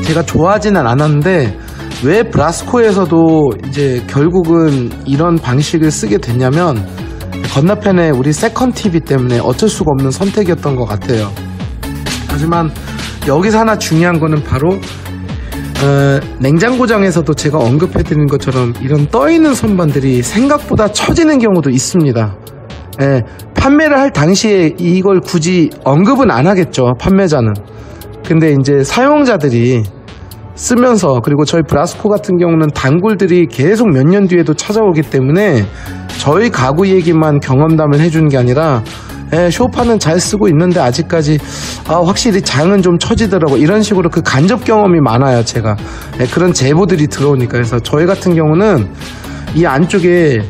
제가 좋아하지는 않았는데, 왜 브라스코에서도 이제 결국은 이런 방식을 쓰게 됐냐면, 건너편에 우리 세컨 TV 때문에 어쩔 수가 없는 선택이었던 것 같아요. 하지만 여기서 하나 중요한 거는 바로 냉장고장에서도 제가 언급해드린 것처럼 이런 떠있는 선반들이 생각보다 처지는 경우도 있습니다. 판매를 할 당시에 이걸 굳이 언급은 안 하겠죠, 판매자는. 근데 이제 사용자들이 쓰면서, 그리고 저희 브라스코 같은 경우는 단골들이 계속 몇 년 뒤에도 찾아오기 때문에 저희 가구 얘기만 경험담을 해주는 게 아니라, 쇼파는 잘 쓰고 있는데 아직까지 확실히 장은 좀 처지더라고, 이런 식으로 그 간접 경험이 많아요, 제가. 그런 제보들이 들어오니까. 그래서 저희 같은 경우는 이 안쪽에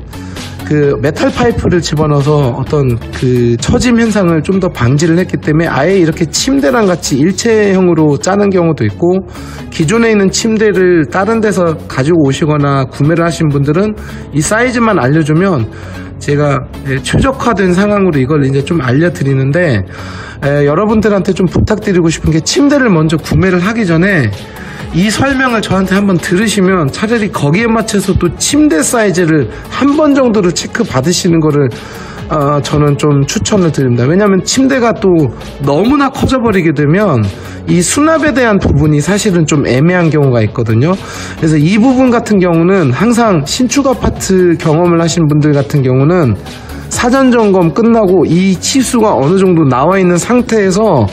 그 메탈 파이프를 집어넣어서 어떤 그 처짐 현상을 좀 더 방지를 했기 때문에 아예 이렇게 침대랑 같이 일체형으로 짜는 경우도 있고, 기존에 있는 침대를 다른 데서 가지고 오시거나 구매를 하신 분들은 이 사이즈만 알려주면 제가 최적화된 상황으로 이걸 이제 좀 알려드리는데, 여러분들한테 좀 부탁드리고 싶은 게, 침대를 먼저 구매를 하기 전에 이 설명을 저한테 한번 들으시면 차라리 거기에 맞춰서 또 침대 사이즈를 한 번 정도로 체크 받으시는 거를 저는 좀 추천을 드립니다. 왜냐하면 침대가 또 너무나 커져버리게 되면 이 수납에 대한 부분이 사실은 좀 애매한 경우가 있거든요. 그래서 이 부분 같은 경우는 항상 신축 아파트 경험을 하신 분들 같은 경우는 사전 점검 끝나고 이 치수가 어느 정도 나와 있는 상태에서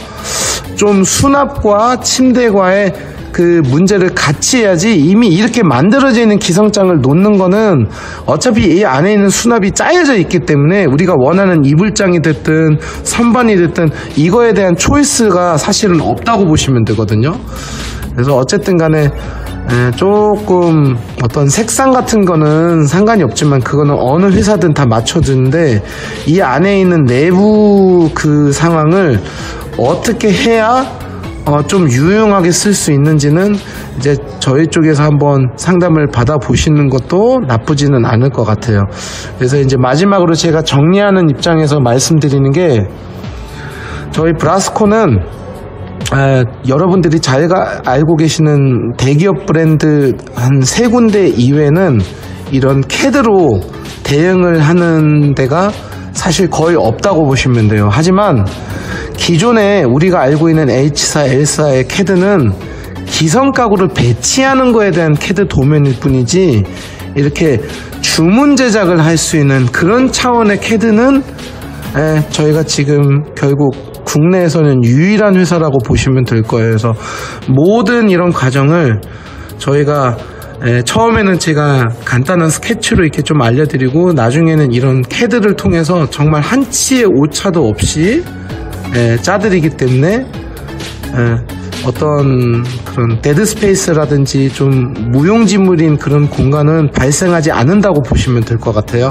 좀 수납과 침대과의 그 문제를 같이 해야지, 이미 이렇게 만들어져 있는 기성장을 놓는 거는 어차피 이 안에 있는 수납이 짜여져 있기 때문에 우리가 원하는 이불장이 됐든 선반이 됐든 이거에 대한 초이스가 사실은 없다고 보시면 되거든요. 그래서 어쨌든 간에 조금 어떤 색상 같은 거는 상관이 없지만 그거는 어느 회사든 다 맞춰주는데, 이 안에 있는 내부 그 상황을 어떻게 해야 좀 유용하게 쓸 수 있는지는 이제 저희 쪽에서 한번 상담을 받아보시는 것도 나쁘지는 않을 것 같아요. 그래서 이제 마지막으로 제가 정리하는 입장에서 말씀드리는 게, 저희 브라스코는 여러분들이 잘 알고 계시는 대기업 브랜드 한 3군데 이외에는 이런 캐드로 대응을 하는 데가 사실 거의 없다고 보시면 돼요. 하지만 기존에 우리가 알고 있는 H사, L사의 캐드는 기성 가구를 배치하는 거에 대한 캐드 도면일 뿐이지, 이렇게 주문 제작을 할 수 있는 그런 차원의 캐드는 저희가 지금 결국 국내에서는 유일한 회사라고 보시면 될 거예요. 그래서 모든 이런 과정을 저희가 처음에는 제가 간단한 스케치로 이렇게 좀 알려드리고, 나중에는 이런 캐드를 통해서 정말 한치의 오차도 없이 짜드리기 때문에 어떤 그런 데드 스페이스라든지 좀 무용지물인 그런 공간은 발생하지 않는다고 보시면 될 것 같아요.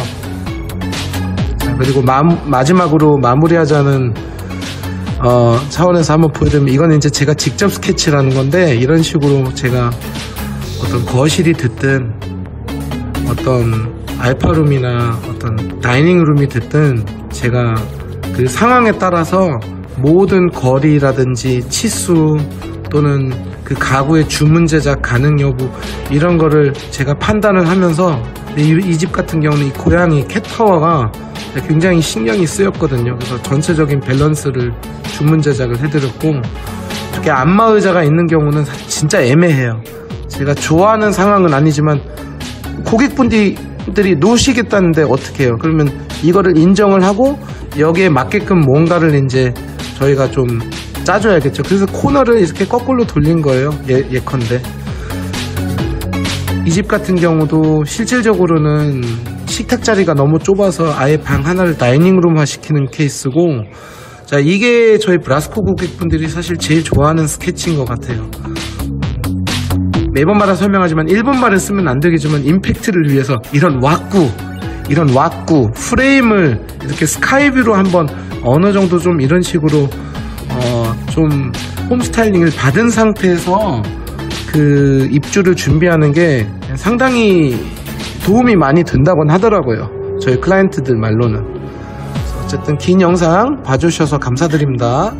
자, 그리고 마지막으로 마무리하자는 차원에서 한번 보여드리면, 이건 이제 제가 직접 스케치라는 건데, 이런 식으로 제가 어떤 거실이 됐든 어떤 알파룸이나 어떤 다이닝룸이 됐든 제가 그 상황에 따라서 모든 거리라든지 치수 또는 그 가구의 주문 제작 가능 여부, 이런 거를 제가 판단을 하면서, 이 집 같은 경우는 이 고양이 캣타워가 굉장히 신경이 쓰였거든요. 그래서 전체적인 밸런스를 주문 제작을 해드렸고, 이렇게 안마 의자가 있는 경우는 진짜 애매해요. 제가 좋아하는 상황은 아니지만 고객분들이 놓으시겠다는데 어떻게 해요? 그러면 이거를 인정을 하고 여기에 맞게끔 뭔가를 이제 저희가 좀 짜줘야겠죠. 그래서 코너를 이렇게 거꾸로 돌린 거예요. 예컨대 이 집 같은 경우도 실질적으로는 식탁 자리가 너무 좁아서 아예 방 하나를 다이닝룸화 시키는 케이스고, 자, 이게 저희 브라스코 고객분들이 사실 제일 좋아하는 스케치인 것 같아요. 매번마다 설명하지만 1번말을 쓰면 안 되겠지만 임팩트를 위해서 이런 왁구 프레임을 이렇게 스카이뷰로 한번 어느 정도 좀 이런 식으로 좀 홈스타일링을 받은 상태에서 그 입주를 준비하는 게 상당히 도움이 많이 된다곤 하더라고요. 저희 클라이언트들 말로는. 어쨌든 긴 영상 봐주셔서 감사드립니다.